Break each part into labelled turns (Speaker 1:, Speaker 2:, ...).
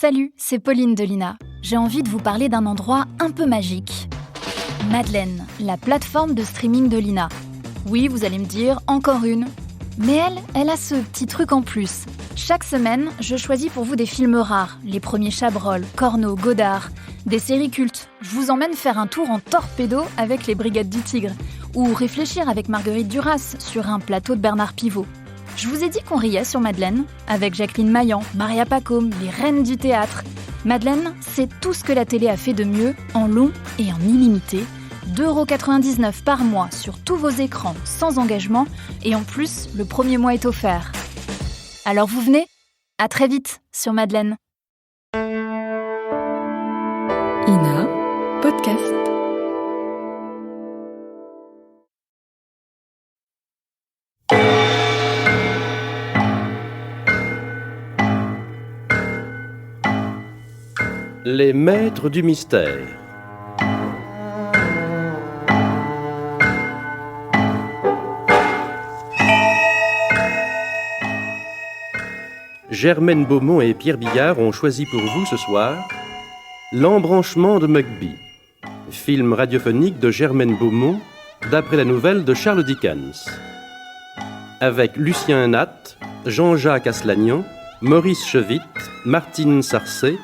Speaker 1: Salut, c'est Pauline de Lina. J'ai envie de vous parler d'un endroit un peu magique. Madeleine, la plateforme de streaming de Lina. Oui, vous allez me dire, encore une. Mais elle a ce petit truc en plus. Chaque semaine, je choisis pour vous des films rares. Les premiers Chabrol, Corneau, Godard. Des séries cultes. Je vous emmène faire un tour en torpedo avec les Brigades du Tigre. Ou réfléchir avec Marguerite Duras sur un plateau de Bernard Pivot. Je vous ai dit qu'on riait sur Madeleine, avec Jacqueline Maillan, Maria Pacôme, les reines du théâtre. Madeleine, c'est tout ce que la télé a fait de mieux, en long et en illimité. 2,99€ par mois sur tous vos écrans, sans engagement, et en plus, le premier mois est offert. Alors vous venez ? À très vite sur Madeleine.
Speaker 2: Ina, podcast.
Speaker 3: Les maîtres du mystère. Germaine Beaumont et Pierre Billard ont choisi pour vous ce soir L'embranchement de Mugby, film radiophonique de Germaine Beaumont d'après la nouvelle de Charles Dickens. Avec Lucien Nat, Jean-Jacques Aslanian, Maurice Chevitte, Martine Sarcey,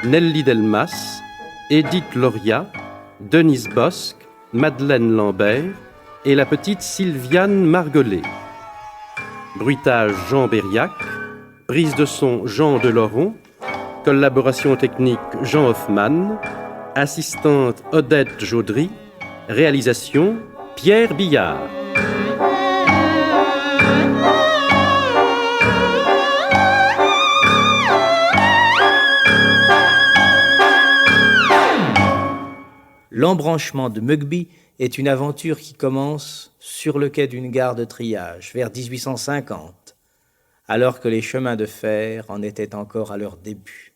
Speaker 3: Nelly Delmas, Édith Loria, Denise Bosc, Madeleine Lambert et la petite Sylviane Margollet. Bruitage Jean Berriac, prise de son Jean Deloron, collaboration technique Jean Hoffman, assistante Odette Jaudry, réalisation Pierre Billard.
Speaker 4: L'embranchement de Mugby est une aventure qui commence sur le quai d'une gare de triage, vers 1850, alors que les chemins de fer en étaient encore à leur début.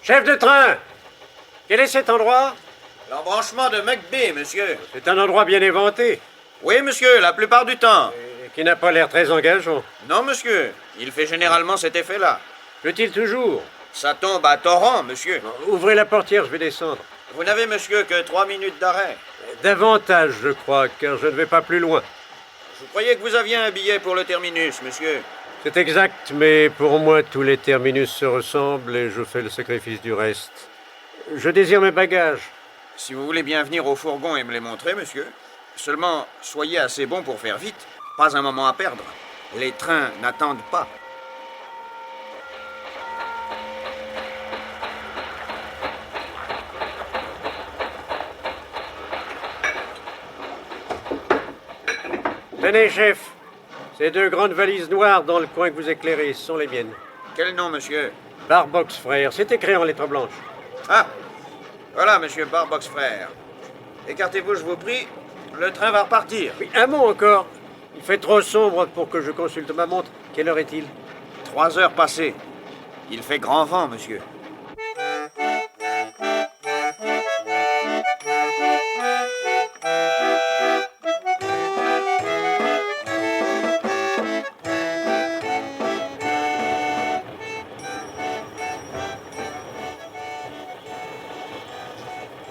Speaker 5: Chef de train, quel est cet endroit?
Speaker 6: L'embranchement de Mugby, monsieur.
Speaker 5: C'est un endroit bien inventé.
Speaker 6: Oui, monsieur, la plupart du temps.
Speaker 5: Et qui n'a pas l'air très engageant.
Speaker 6: Non, monsieur, il fait généralement cet effet-là.
Speaker 5: Peut-il toujours?
Speaker 6: Ça tombe à torrent, monsieur.
Speaker 5: Ouvrez la portière, je vais descendre.
Speaker 6: Vous n'avez, monsieur, que 3 minutes d'arrêt.
Speaker 5: Davantage, je crois, car je ne vais pas plus loin.
Speaker 6: Je croyais que vous aviez un billet pour le terminus, monsieur.
Speaker 5: C'est exact, mais pour moi, tous les terminus se ressemblent et je fais le sacrifice du reste. Je désire mes bagages.
Speaker 6: Si vous voulez bien venir au fourgon et me les montrer, monsieur. Seulement, soyez assez bon pour faire vite. Pas un moment à perdre. Les trains n'attendent pas.
Speaker 5: Tenez, chef. Ces 2 grandes valises noires dans le coin que vous éclairez, ce sont les miennes.
Speaker 6: Quel nom, monsieur?
Speaker 5: Barbox frère, c'est écrit en lettres blanches.
Speaker 6: Ah, voilà, monsieur Barbox frère. Écartez-vous, je vous prie. Le train va repartir.
Speaker 5: Oui, un mot encore. Il fait trop sombre pour que je consulte ma montre. Quelle heure est-il?
Speaker 6: 3 heures passées. Il fait grand vent, monsieur.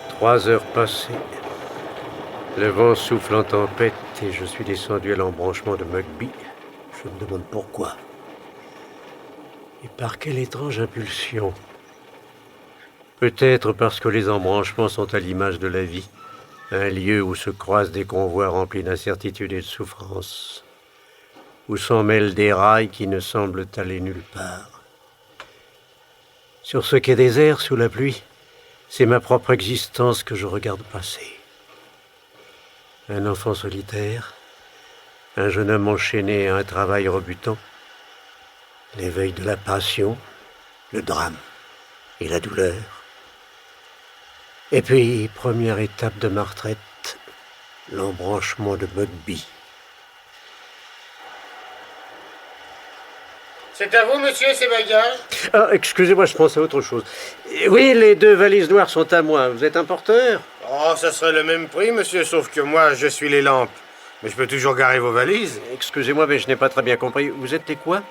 Speaker 5: Trois heures passées. Le vent souffle en tempête et je suis descendu à l'embranchement de Mugby. Je me demande pourquoi. Et par quelle étrange impulsion. Peut-être parce que les embranchements sont à l'image de la vie. Un lieu où se croisent des convois remplis d'incertitude et de souffrance. Où s'en mêlent des rails qui ne semblent aller nulle part. Sur ce quai désert, sous la pluie, c'est ma propre existence que je regarde passer. Un enfant solitaire, un jeune homme enchaîné à un travail rebutant, l'éveil de la passion, le drame et la douleur. Et puis, première étape de ma retraite, l'embranchement de Mugby.
Speaker 7: C'est à vous, monsieur, ces bagages?
Speaker 5: Ah, excusez-moi, je pense à autre chose. Oui, les 2 valises noires sont à moi. Vous êtes un porteur?
Speaker 7: Oh, ça serait le même prix, monsieur, sauf que moi, je suis les lampes. Mais je peux toujours garer vos valises.
Speaker 5: Excusez-moi, mais je n'ai pas très bien compris. Vous êtes les quoi?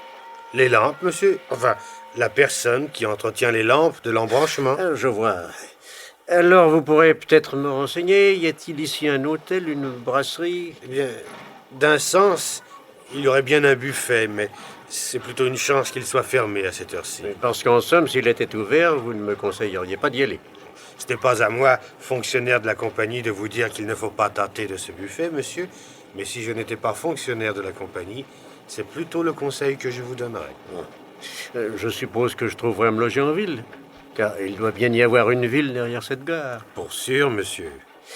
Speaker 7: Les lampes, monsieur? Enfin, la personne qui entretient les lampes de l'embranchement.
Speaker 5: Ah, je vois. Alors, vous pourrez peut-être me renseigner. Y a-t-il ici un hôtel, une brasserie?
Speaker 7: Eh bien, d'un sens, il y aurait bien un buffet, mais c'est plutôt une chance qu'il soit fermé à cette heure-ci.
Speaker 5: Parce qu'en somme, s'il était ouvert, vous ne me conseilleriez pas d'y aller.
Speaker 7: Ce n'est pas à moi, fonctionnaire de la compagnie, de vous dire qu'il ne faut pas tâter de ce buffet, monsieur. Mais si je n'étais pas fonctionnaire de la compagnie, c'est plutôt le conseil que je vous donnerais.
Speaker 5: Je suppose que je trouverai à me loger en ville, car il doit bien y avoir une ville derrière cette gare.
Speaker 7: Pour sûr, monsieur.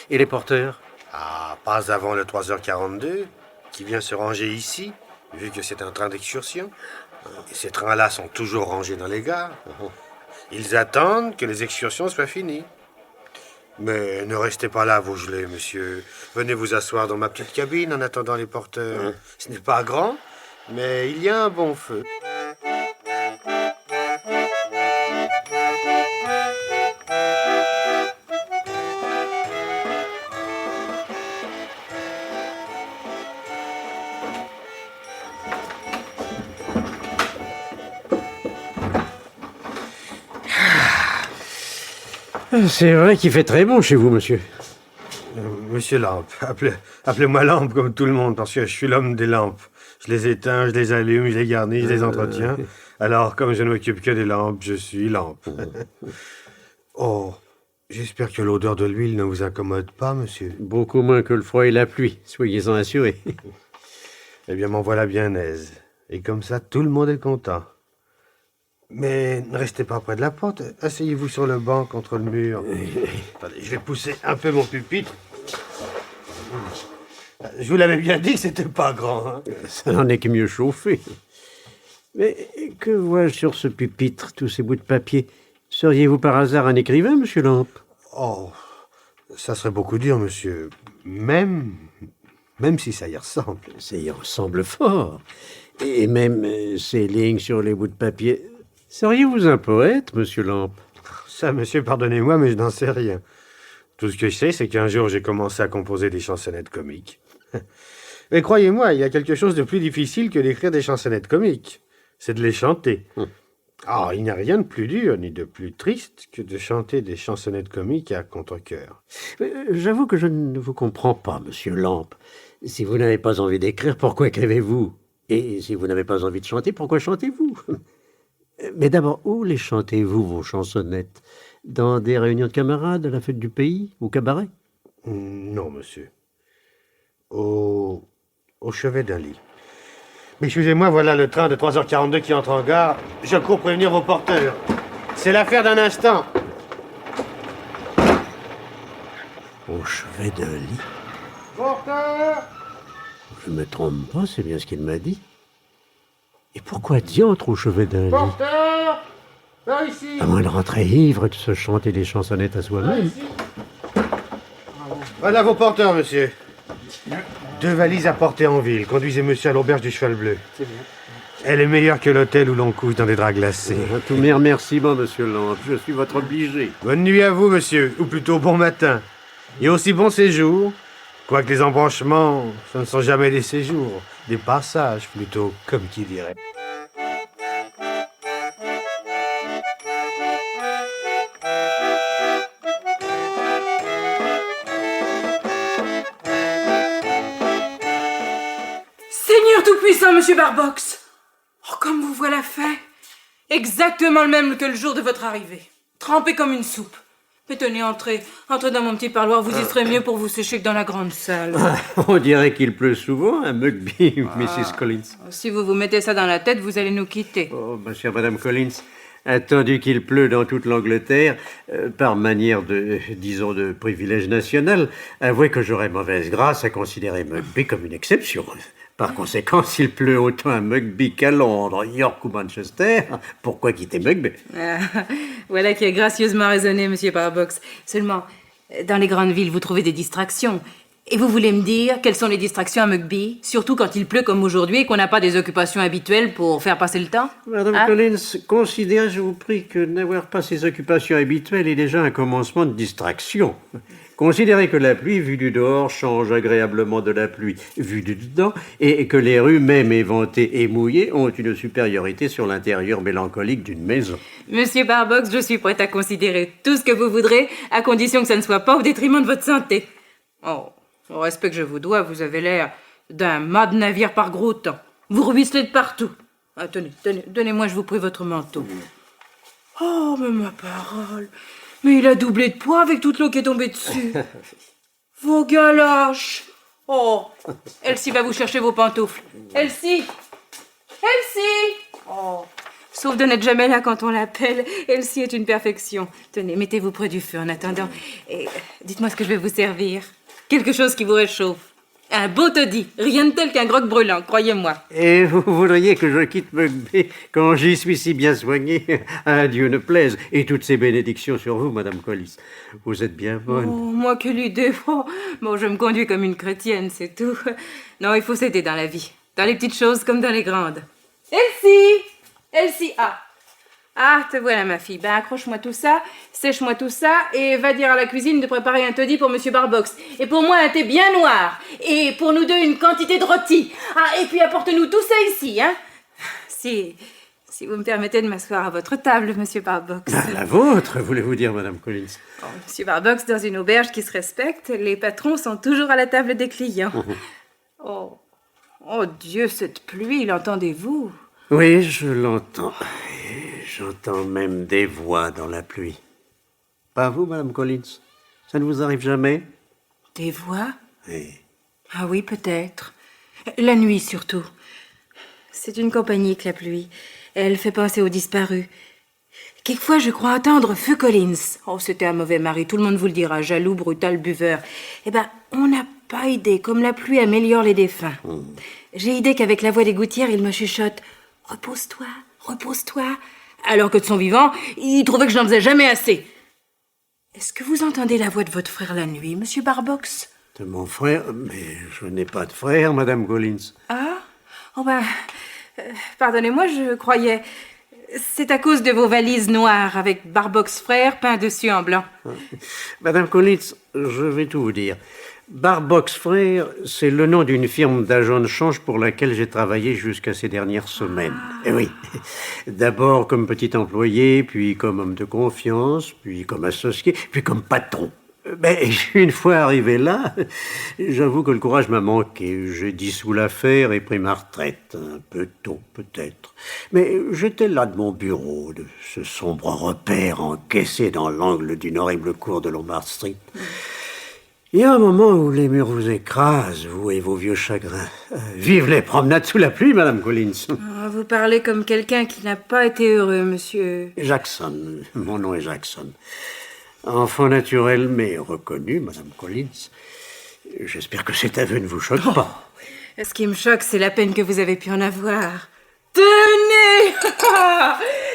Speaker 5: Et les porteurs?
Speaker 7: Ah, pas avant le 3h42, qui vient se ranger ici, vu que c'est un train d'excursion. Et ces trains-là sont toujours rangés dans les gares. Ils attendent que les excursions soient finies. Mais ne restez pas là, vous gelés, monsieur. Venez vous asseoir dans ma petite cabine en attendant les porteurs. Ce n'est pas grand, mais il y a un bon feu.
Speaker 5: C'est vrai qu'il fait très bon chez vous, monsieur.
Speaker 7: Monsieur Lampe, appelez-moi Lampe comme tout le monde, parce que je suis l'homme des lampes. Je les éteins, je les allume, je les garnis, je les entretiens. Alors, comme je ne m'occupe que des lampes, je suis Lampe. Oh, j'espère que l'odeur de l'huile ne vous incommode pas, monsieur.
Speaker 5: Beaucoup moins que le froid et la pluie, soyez-en assurés.
Speaker 7: Eh bien, m'en voilà bien aise. Et comme ça, tout le monde est content. Mais ne restez pas près de la porte. Asseyez-vous sur le banc contre le mur. Attendez, je vais pousser un peu mon pupitre. Je vous l'avais bien dit que c'était pas grand. Hein?
Speaker 5: Ça n'en est que mieux chauffé. Mais que vois-je sur ce pupitre, tous ces bouts de papier? Seriez-vous par hasard un écrivain, monsieur Lampe?
Speaker 7: Oh, ça serait beaucoup dire, monsieur. Même si ça y ressemble.
Speaker 5: Ça y ressemble fort. Et même ces lignes sur les bouts de papier... Seriez-vous un poète, monsieur Lampe?
Speaker 7: Ça, monsieur, pardonnez-moi, mais je n'en sais rien. Tout ce que je sais, c'est qu'un jour, j'ai commencé à composer des chansonnettes comiques. Mais croyez-moi, il y a quelque chose de plus difficile que d'écrire des chansonnettes comiques. C'est de les chanter. Ah, il n'y a rien de plus dur ni de plus triste que de chanter des chansonnettes comiques à contre-cœur.
Speaker 5: J'avoue que je ne vous comprends pas, monsieur Lampe. Si vous n'avez pas envie d'écrire, pourquoi écrivez-vous? Et si vous n'avez pas envie de chanter, pourquoi chantez-vous? Mais d'abord, où les chantez-vous, vos chansonnettes? Dans des réunions de camarades, à la fête du pays, au cabaret?
Speaker 7: Non, monsieur. Au chevet d'un lit. Mais excusez-moi, voilà le train de 3h42 qui entre en gare. Je cours prévenir vos porteurs. C'est l'affaire d'un instant.
Speaker 5: Au chevet d'un lit?
Speaker 7: Porteur!
Speaker 5: Je ne me trompe pas, c'est bien ce qu'il m'a dit. Et pourquoi diantre au chevet d'un lit?
Speaker 7: Porteur! Par ici!
Speaker 5: À moins de rentrer ivre et de se chanter des chansonnettes à soi-même.
Speaker 7: Voilà vos porteurs, monsieur. 2 valises à porter en ville. Conduisez monsieur à l'auberge du Cheval Bleu. C'est bien. Elle est meilleure que l'hôtel où l'on couche dans des draps glacés.
Speaker 5: Tous mes remerciements, monsieur Lampe. Je suis votre obligé.
Speaker 7: Bonne nuit à vous, monsieur. Ou plutôt bon matin. Et aussi bon séjour. Quoique les embranchements, ce ne sont jamais des séjours. Des passages, plutôt, comme qui dirait.
Speaker 2: Seigneur Tout-Puissant, monsieur Barbox! Oh, comme vous voilà fait! Exactement le même que le jour de votre arrivée. Trempé comme une soupe. Mais tenez, entrez dans mon petit parloir, vous y serez mieux pour vous sécher que dans la grande salle.
Speaker 5: On dirait qu'il pleut souvent à Mugby, Mrs. Collins.
Speaker 2: Si vous vous mettez ça dans la tête, vous allez nous quitter.
Speaker 5: Oh, ma chère Madame Collins, attendu qu'il pleut dans toute l'Angleterre, par manière de, disons, de privilège national, avouez que j'aurais mauvaise grâce à considérer Mugby comme une exception. Par conséquent, s'il pleut autant à Mugby qu'à Londres, York ou Manchester, pourquoi quitter Mugby?
Speaker 2: Ah, voilà qui est gracieusement raisonné, monsieur Barbox. Seulement, dans les grandes villes, vous trouvez des distractions. Et vous voulez me dire quelles sont les distractions à Mugby? Surtout quand il pleut comme aujourd'hui et qu'on n'a pas des occupations habituelles pour faire passer le temps?
Speaker 5: Madame Collins, considérez, je vous prie, que n'avoir pas ces occupations habituelles est déjà un commencement de distraction. Considérez que la pluie vue du dehors change agréablement de la pluie vue du dedans et que les rues, même éventées et mouillées, ont une supériorité sur l'intérieur mélancolique d'une maison.
Speaker 2: Monsieur Barbox, je suis prête à considérer tout ce que vous voudrez, à condition que ça ne soit pas au détriment de votre santé. Oh, au respect que je vous dois, vous avez l'air d'un mât de navire par gros temps. Vous ruisselez de partout. Ah, tenez, donnez-moi, je vous prie, votre manteau. Oh, mais ma parole. Mais il a doublé de poids avec toute l'eau qui est tombée dessus. Vos galoches. Oh, Elsie va vous chercher vos pantoufles. Elsie. Oh, sauf de n'être jamais là quand on l'appelle. Elsie est une perfection. Tenez, mettez-vous près du feu en attendant. Et dites-moi ce que je vais vous servir. Quelque chose qui vous réchauffe. Un beau taudis. Rien de tel qu'un grog brûlant, croyez-moi.
Speaker 5: Et vous voudriez que je quitte Mugby quand j'y suis si bien soigné? À Dieu ne plaise. Et toutes ces bénédictions sur vous, Madame Collis. Vous êtes bien bonne.
Speaker 2: Oh, moi que l'idée. Oh, bon, je me conduis comme une chrétienne, c'est tout. Non, il faut s'aider dans la vie. Dans les petites choses comme dans les grandes. Elsie, ah, te voilà, ma fille. Ben, accroche-moi tout ça, sèche-moi tout ça, et va dire à la cuisine de préparer un taudis pour Monsieur Barbox. Et pour moi, un thé bien noir. Et pour nous deux, une quantité de rôti. Ah, et puis apporte-nous tout ça ici, hein. Si vous me permettez de m'asseoir à votre table, Monsieur Barbox.
Speaker 5: À la vôtre, voulez-vous dire, Madame Collins?
Speaker 2: Oh, Monsieur Barbox, dans une auberge qui se respecte, les patrons sont toujours à la table des clients. Oh Dieu, cette pluie, l'entendez-vous?
Speaker 5: Oui, je l'entends. Et j'entends même des voix dans la pluie. Pas vous, Madame Collins? Ça ne vous arrive jamais?
Speaker 2: Des voix?
Speaker 5: Oui.
Speaker 2: Ah oui, peut-être. La nuit, surtout. C'est une compagnie que la pluie. Elle fait penser aux disparus. Quelquefois, je crois entendre Feu Collins. Oh, c'était un mauvais mari, tout le monde vous le dira. Jaloux, brutal, buveur. Eh ben, on n'a pas idée comme la pluie améliore les défunts. J'ai idée qu'avec la voix des gouttières, il me chuchote « Repose-toi, repose-toi », alors que de son vivant, il trouvait que je n'en faisais jamais assez. Est-ce que vous entendez la voix de votre frère la nuit, Monsieur Barbox?
Speaker 5: De mon frère? Mais je n'ai pas de frère, Madame Collins.
Speaker 2: Ah? Oh ben, pardonnez-moi, je croyais... C'est à cause de vos valises noires avec Barbox frère peint dessus en blanc.
Speaker 5: Madame Collins, je vais tout vous dire. Barbox Frères, c'est le nom d'une firme d'agents de change pour laquelle j'ai travaillé jusqu'à ces dernières semaines. Et oui, d'abord comme petit employé, puis comme homme de confiance, puis comme associé, puis comme patron. Mais une fois arrivé là, j'avoue que le courage m'a manqué. J'ai dissous l'affaire et pris ma retraite. Un peu tôt, peut-être. Mais j'étais là de mon bureau, de ce sombre repère encaissé dans l'angle d'une horrible cour de Lombard Street. Il y a un moment où les murs vous écrasent, vous et vos vieux chagrins. Vive les promenades sous la pluie, Madame Collins.
Speaker 2: Oh, vous parlez comme quelqu'un qui n'a pas été heureux, monsieur.
Speaker 5: Jackson, mon nom est Jackson. Enfant naturel, mais reconnu, Madame Collins. J'espère que cet aveu ne vous choque pas.
Speaker 2: Ce qui me choque, c'est la peine que vous avez pu en avoir. Tenez!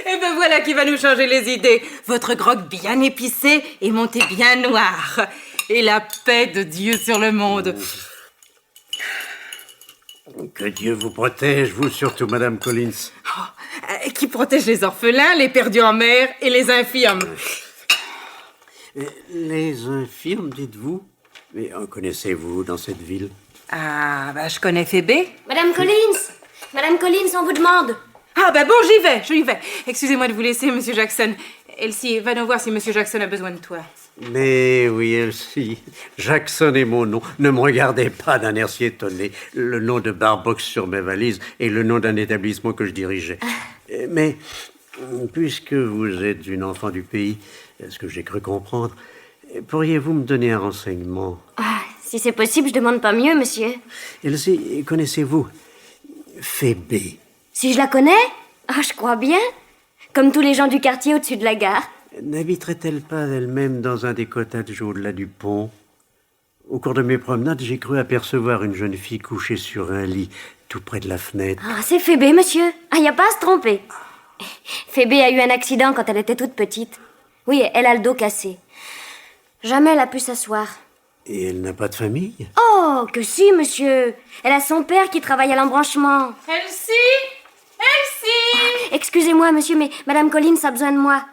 Speaker 2: Et ben voilà qui va nous changer les idées. Votre grog bien épicé et mon thé bien noir. Et la paix de Dieu sur le monde.
Speaker 5: Que Dieu vous protège, vous surtout, Madame Collins.
Speaker 2: Qui protège les orphelins, les perdus en mer et les infirmes.
Speaker 5: Les infirmes, dites-vous? Mais en connaissez-vous dans cette ville?
Speaker 2: Ah, bah je connais Phébé.
Speaker 8: Madame Collins, on vous demande.
Speaker 2: Ah, bah bon, j'y vais. Excusez-moi de vous laisser, Monsieur Jackson. Elsie, va nous voir si Monsieur Jackson a besoin de toi.
Speaker 5: Mais oui, Elsie, Jackson est mon nom. Ne me regardez pas d'un air si étonné. Le nom de Barbox sur mes valises et le nom d'un établissement que je dirigeais. Mais, puisque vous êtes une enfant du pays, ce que j'ai cru comprendre, pourriez-vous me donner un renseignement?
Speaker 8: Ah, si c'est possible, je demande pas mieux, monsieur.
Speaker 5: Elsie, connaissez-vous Phébé?
Speaker 8: Si je la connais? Ah, je crois bien. Comme tous les gens du quartier au-dessus de la gare.
Speaker 5: N'habiterait-elle pas elle-même dans un des cottages au-delà du pont? Au cours de mes promenades, j'ai cru apercevoir une jeune fille couchée sur un lit, tout près de la fenêtre.
Speaker 8: Ah, c'est Phébé, monsieur. Ah, y a pas à se tromper. Phébé a eu un accident quand elle était toute petite. Oui, elle a le dos cassé. Jamais elle a pu s'asseoir.
Speaker 5: Et elle n'a pas de famille?
Speaker 8: Oh, que si, monsieur. Elle a son père qui travaille à l'embranchement.
Speaker 2: Elsie! Elsie!
Speaker 8: Excusez-moi, monsieur, mais Madame Collins a besoin de moi.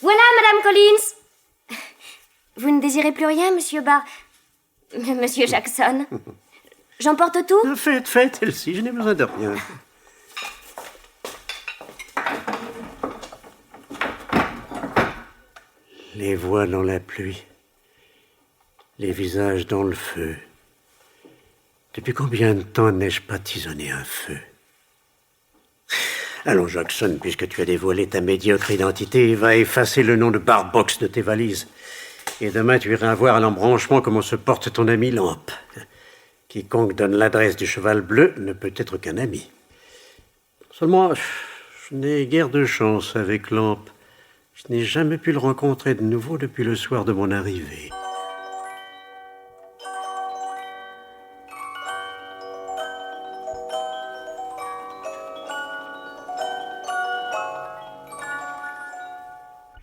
Speaker 8: Voilà, Madame Collins. Vous ne désirez plus rien, monsieur Monsieur Jackson? J'emporte tout?
Speaker 5: Faites, Elsie, je n'ai besoin de rien. Les voix dans la pluie, les visages dans le feu. Depuis combien de temps n'ai-je pas tisonné un feu? Allons, Jackson, puisque tu as dévoilé ta médiocre identité, va effacer le nom de Barbox de tes valises. Et demain, tu iras voir à l'embranchement comment se porte ton ami Lampe. Quiconque donne l'adresse du cheval bleu ne peut être qu'un ami. Seulement, je n'ai guère de chance avec Lampe. Je n'ai jamais pu le rencontrer de nouveau depuis le soir de mon arrivée.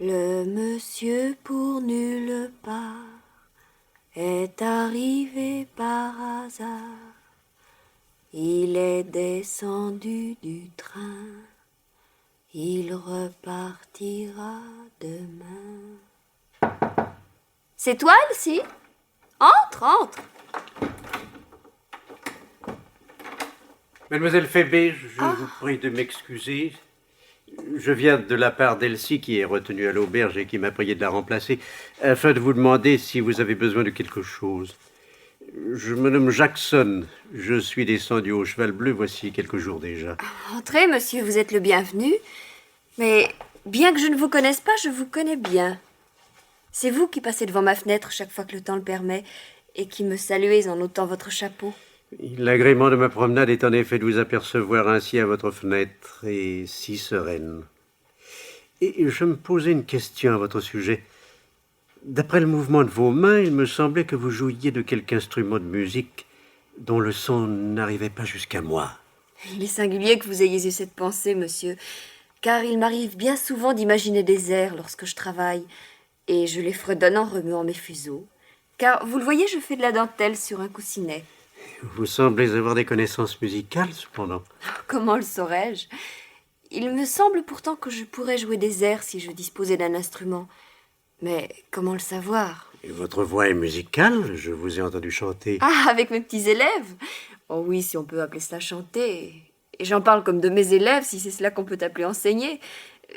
Speaker 8: Le monsieur pour nulle part est arrivé par hasard. Il est descendu du train. Il repartira demain. C'est toi, Elsie? Entre.
Speaker 5: Mademoiselle Phébé, je vous prie de m'excuser. Je viens de la part d'Elsie qui est retenue à l'auberge et qui m'a prié de la remplacer afin de vous demander si vous avez besoin de quelque chose. Je me nomme Jackson. Je suis descendu au Cheval Bleu voici quelques jours déjà.
Speaker 8: Entrez, monsieur, vous êtes le bienvenu. Mais bien que je ne vous connaisse pas, je vous connais bien. C'est vous qui passez devant ma fenêtre chaque fois que le temps le permet et qui me saluez en ôtant votre chapeau.
Speaker 5: L'agrément de ma promenade est en effet de vous apercevoir ainsi à votre fenêtre et si sereine. Et je me posais une question à votre sujet. D'après le mouvement de vos mains, il me semblait que vous jouiez de quelque instrument de musique dont le son n'arrivait pas jusqu'à moi.
Speaker 8: Il est singulier que vous ayez eu cette pensée, monsieur, car il m'arrive bien souvent d'imaginer des airs lorsque je travaille, et je les fredonne en remuant mes fuseaux, car, vous le voyez, je fais de la dentelle sur un coussinet.
Speaker 5: Vous semblez avoir des connaissances musicales, cependant.
Speaker 8: Comment le saurais-je? Il me semble pourtant que je pourrais jouer des airs si je disposais d'un instrument. Mais comment le savoir?
Speaker 5: Et votre voix est musicale, je vous ai entendu chanter.
Speaker 8: Ah, avec mes petits élèves? Oh oui, si on peut appeler cela chanter. Et j'en parle comme de mes élèves, si c'est cela qu'on peut appeler enseigner.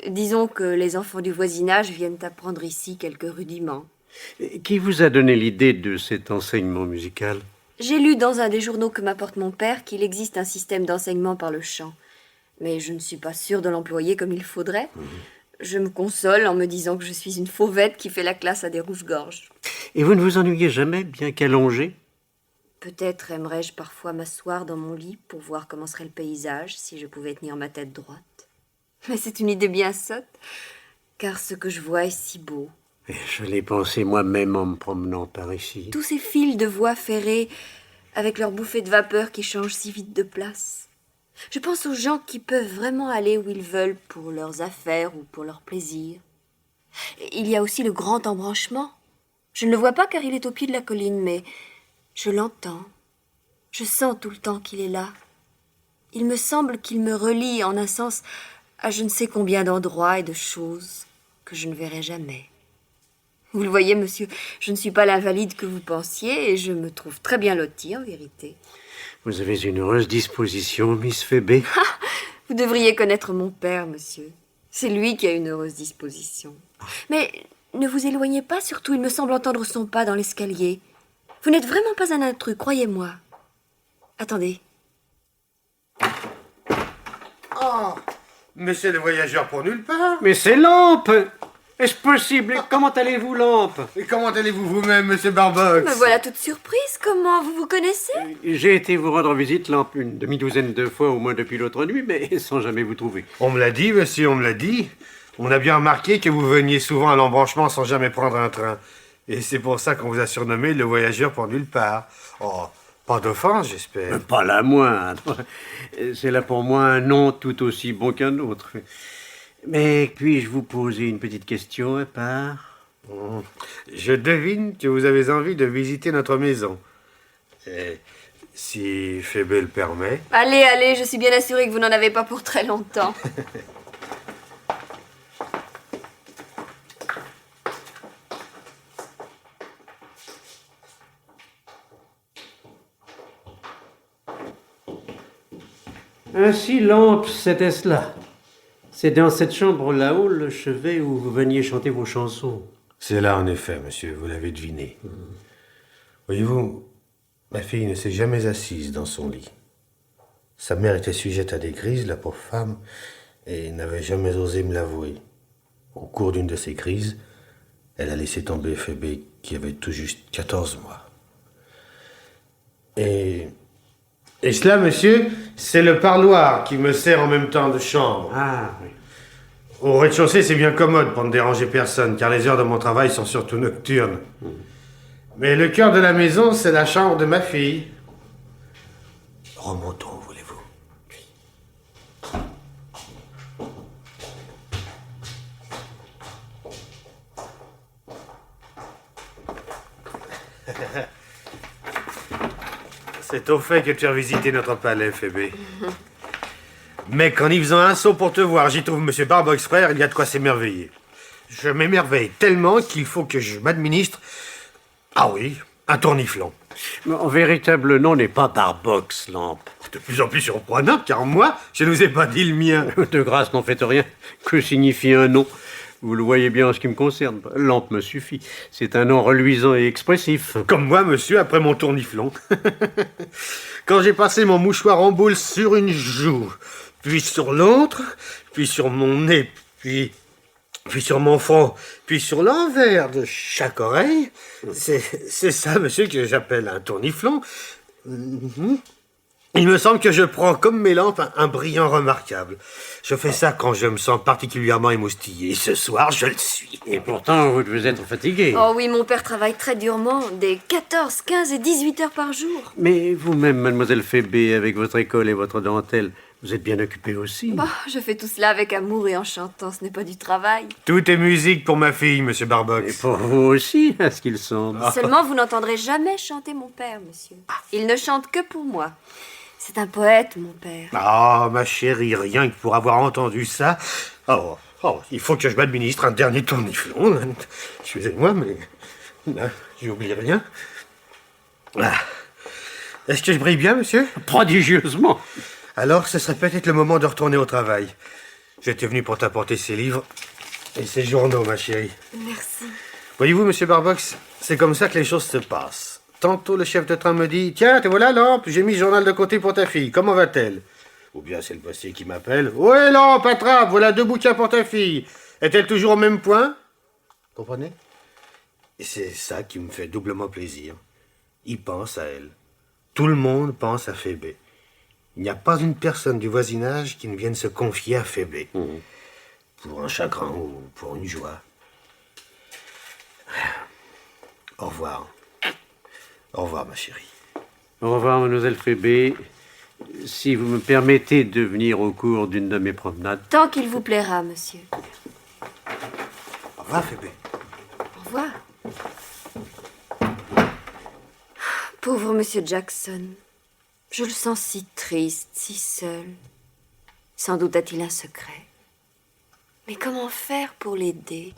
Speaker 8: Disons que les enfants du voisinage viennent apprendre ici quelques rudiments.
Speaker 5: Qui vous a donné l'idée de cet enseignement musical?
Speaker 8: J'ai lu dans un des journaux que m'apporte mon père qu'il existe un système d'enseignement par le chant. Mais je ne suis pas sûre de l'employer comme il faudrait. Je me console en me disant que je suis une fauvette qui fait la classe à des rouges-gorges.
Speaker 5: Et vous ne vous ennuyez jamais, bien qu'allongé?
Speaker 8: Peut-être aimerais-je parfois m'asseoir dans mon lit pour voir comment serait le paysage si je pouvais tenir ma tête droite. Mais c'est une idée bien sotte, car ce que je vois est si beau.
Speaker 5: Et je l'ai pensé moi-même en me promenant par ici.
Speaker 8: Tous ces fils de voies ferrées, avec leurs bouffées de vapeur qui changent si vite de place. Je pense aux gens qui peuvent vraiment aller où ils veulent pour leurs affaires ou pour leur plaisir. Il y a aussi le grand embranchement. Je ne le vois pas car il est au pied de la colline, mais je l'entends. Je sens tout le temps qu'il est là. Il me semble qu'il me relie en un sens à je ne sais combien d'endroits et de choses que je ne verrai jamais. Vous le voyez, monsieur, je ne suis pas l'invalide que vous pensiez et je me trouve très bien lotie, en vérité.
Speaker 5: Vous avez une heureuse disposition, Miss Phébé.
Speaker 8: Vous devriez connaître mon père, monsieur. C'est lui qui a une heureuse disposition. Mais ne vous éloignez pas, surtout, il me semble entendre son pas dans l'escalier. Vous n'êtes vraiment pas un intrus, croyez-moi. Attendez.
Speaker 7: Oh, mais c'est le voyageur pour nulle part.
Speaker 5: Mais c'est Lampe! Est-ce possible? Comment allez-vous, Lampe?
Speaker 7: Et comment allez-vous vous-même, monsieur Barbox?
Speaker 8: Me voilà toute surprise, comment vous vous connaissez?
Speaker 5: J'ai été vous rendre visite, Lampe, une demi-douzaine de fois au moins depuis l'autre nuit, mais sans jamais vous trouver.
Speaker 7: On me l'a dit, monsieur, on me l'a dit. On a bien remarqué que vous veniez souvent à l'embranchement sans jamais prendre un train. Et c'est pour ça qu'on vous a surnommé le voyageur pour nulle part. Oh, pas d'offense, j'espère.
Speaker 5: Pas la moindre. C'est là pour moi un nom tout aussi bon qu'un autre. Mais puis-je vous poser une petite question à part?
Speaker 7: Je devine que vous avez envie de visiter notre maison. Et si Phébé le permet.
Speaker 8: Allez, allez, je suis bien assurée que vous n'en avez pas pour très longtemps.
Speaker 5: Ainsi, Lampe, c'était cela. C'est dans cette chambre là-haut, le chevet, où vous veniez chanter vos chansons.
Speaker 7: C'est là, en effet, monsieur, vous l'avez deviné. Voyez-vous, ma fille ne s'est jamais assise dans son lit. Sa mère était sujette à des crises, la pauvre femme, et n'avait jamais osé me l'avouer. Au cours d'une de ces crises, elle a laissé tomber Phébé, qui avait tout juste 14 mois. Et cela, monsieur, c'est le parloir qui me sert en même temps de chambre.
Speaker 5: Ah, oui.
Speaker 7: Au rez-de-chaussée, c'est bien commode pour ne déranger personne, car les heures de mon travail sont surtout nocturnes. Mais le cœur de la maison, c'est la chambre de ma fille. Remontons, voulez-vous? C'est au fait que tu as visité notre palais, Phébé. Mais qu'en y faisant un saut pour te voir, j'y trouve M. Barbox frère, il y a de quoi s'émerveiller. Je m'émerveille tellement qu'il faut que je m'administre... Ah oui, un tourniflon.
Speaker 5: Mon véritable nom n'est pas Barbox, Lampe.
Speaker 7: De plus en plus surprenant, car moi, je ne vous ai pas dit le mien.
Speaker 5: De grâce, n'en faites rien. Que signifie un nom? Vous le voyez bien en ce qui me concerne. Lampe me suffit. C'est un nom reluisant et expressif.
Speaker 7: Comme moi, monsieur, après mon tourniflon. Quand j'ai passé mon mouchoir en boule sur une joue, puis sur l'autre, puis sur mon nez, puis sur mon front, puis sur l'envers de chaque oreille, c'est ça, monsieur, que j'appelle un tourniflon. Il me semble que je prends comme mes lampes un brillant remarquable. Je fais ça quand je me sens particulièrement émoustillé. Ce soir, je le suis.
Speaker 5: Et pourtant, vous devez être fatigué.
Speaker 8: Oh oui, mon père travaille très durement, des 14, 15 et 18 heures par jour.
Speaker 5: Mais vous-même, mademoiselle Phébé, avec votre école et votre dentelle, vous êtes bien occupée aussi.
Speaker 8: Bah, je fais tout cela avec amour et en chantant, ce n'est pas du travail.
Speaker 7: Tout est musique pour ma fille, monsieur Barbox.
Speaker 5: Et pour vous aussi, à ce qu'il semble.
Speaker 8: Seulement, vous n'entendrez jamais chanter mon père, monsieur. Il ne chante que pour moi. C'est un poète, mon père.
Speaker 7: Ah, ma chérie, rien que pour avoir entendu ça... Oh, il faut que je m'administre un dernier tourniflon. Excusez-moi, mais... Là, j'oublie rien. Ah. Est-ce que je brille bien, monsieur?
Speaker 5: Prodigieusement.
Speaker 7: Alors, ce serait peut-être le moment de retourner au travail. J'étais venu pour t'apporter ces livres et ces journaux, ma chérie.
Speaker 8: Merci.
Speaker 7: Voyez-vous, monsieur Barbox, c'est comme ça que les choses se passent. Tantôt, le chef de train me dit « Tiens, te voilà, Lampe, j'ai mis le journal de côté pour ta fille. Comment va-t-elle » Ou bien c'est le postier qui m'appelle « Ouais, Lampe, attrape, voilà 2 bouquins pour ta fille. Est-elle toujours au même point ?» Comprenez? Et c'est ça qui me fait doublement plaisir. Il pense à elle. Tout le monde pense à Phébé. Il n'y a pas une personne du voisinage qui ne vienne se confier à Phébé. Pour un chagrin ou pour une joie. Au revoir. Au revoir, ma chérie.
Speaker 5: Au revoir, mademoiselle Phébé. Si vous me permettez de venir au cours d'une de mes promenades.
Speaker 8: Tant qu'il vous plaira, monsieur.
Speaker 7: Au revoir, Phébé.
Speaker 8: Au revoir. Pauvre monsieur Jackson. Je le sens si triste, si seul. Sans doute a-t-il un secret. Mais comment faire pour l'aider ?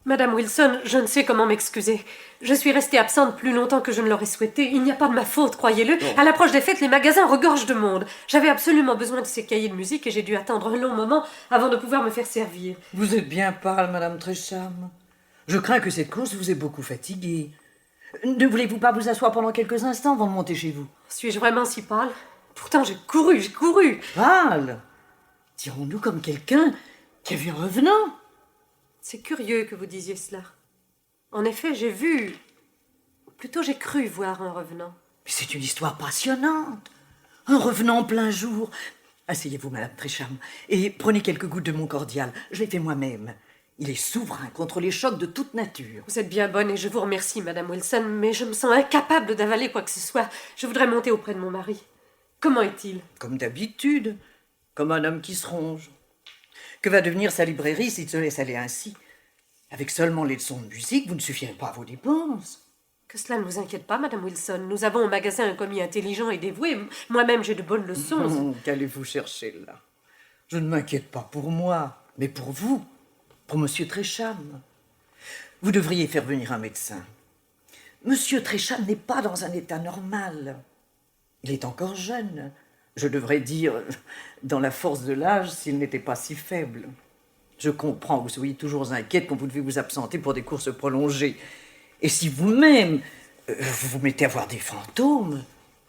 Speaker 9: Madame Wilson, je ne sais comment m'excuser. Je suis restée absente plus longtemps que je ne l'aurais souhaité. Il n'y a pas de ma faute, croyez-le. À l'approche des fêtes, les magasins regorgent de monde. J'avais absolument besoin de ces cahiers de musique et j'ai dû attendre un long moment avant de pouvoir me faire servir.
Speaker 10: Vous êtes bien pâle, Madame Tresham. Je crains que cette course vous ait beaucoup fatiguée. Ne voulez-vous pas vous asseoir pendant quelques instants avant de monter chez vous?
Speaker 9: Suis-je vraiment si pâle? Pourtant, j'ai couru.
Speaker 10: Pâle? Dirons-nous comme quelqu'un qui a vu un revenant?
Speaker 9: C'est curieux que vous disiez cela. En effet, j'ai vu... Plutôt, j'ai cru voir un revenant.
Speaker 10: C'est une histoire passionnante. Un revenant en plein jour. Asseyez-vous, Madame Tresham, et prenez quelques gouttes de mon cordial. Je l'ai fait moi-même. Il est souverain contre les chocs de toute nature.
Speaker 9: Vous êtes bien bonne et je vous remercie, Madame Wilson, mais je me sens incapable d'avaler quoi que ce soit. Je voudrais monter auprès de mon mari. Comment est-il?
Speaker 10: Comme d'habitude, comme un homme qui se ronge. Que va devenir sa librairie s'il se laisse aller ainsi? Avec seulement les leçons de musique, vous ne suffirez pas à vos dépenses.
Speaker 9: Que cela ne vous inquiète pas, Madame Wilson. Nous avons au magasin un commis intelligent et dévoué. Moi-même, j'ai de bonnes leçons.
Speaker 10: Qu'allez-vous chercher là? Je ne m'inquiète pas pour moi, mais pour vous, pour Monsieur Tresham. Vous devriez faire venir un médecin. Monsieur Tresham n'est pas dans un état normal. Il est encore jeune. Je devrais dire, dans la force de l'âge, s'il n'était pas si faible. Je comprends que vous soyez toujours inquiète quand vous devez vous absenter pour des courses prolongées. Et si vous-même, vous vous mettez à voir des fantômes,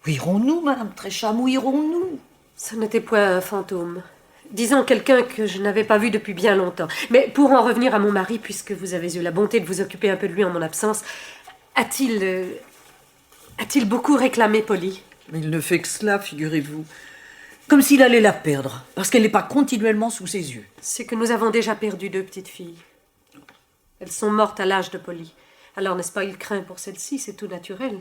Speaker 10: où irons-nous, Madame Tresham, où irons-nous?
Speaker 9: Ce n'était point un fantôme. Disons quelqu'un que je n'avais pas vu depuis bien longtemps. Mais pour en revenir à mon mari, puisque vous avez eu la bonté de vous occuper un peu de lui en mon absence, a-t-il beaucoup réclamé Polly?
Speaker 10: Mais il ne fait que cela, figurez-vous. Comme s'il allait la perdre, parce qu'elle n'est pas continuellement sous ses yeux.
Speaker 9: C'est que nous avons déjà perdu 2 petites filles. Elles sont mortes à l'âge de Polly. Alors, n'est-ce pas, il craint pour celle-ci, c'est tout naturel.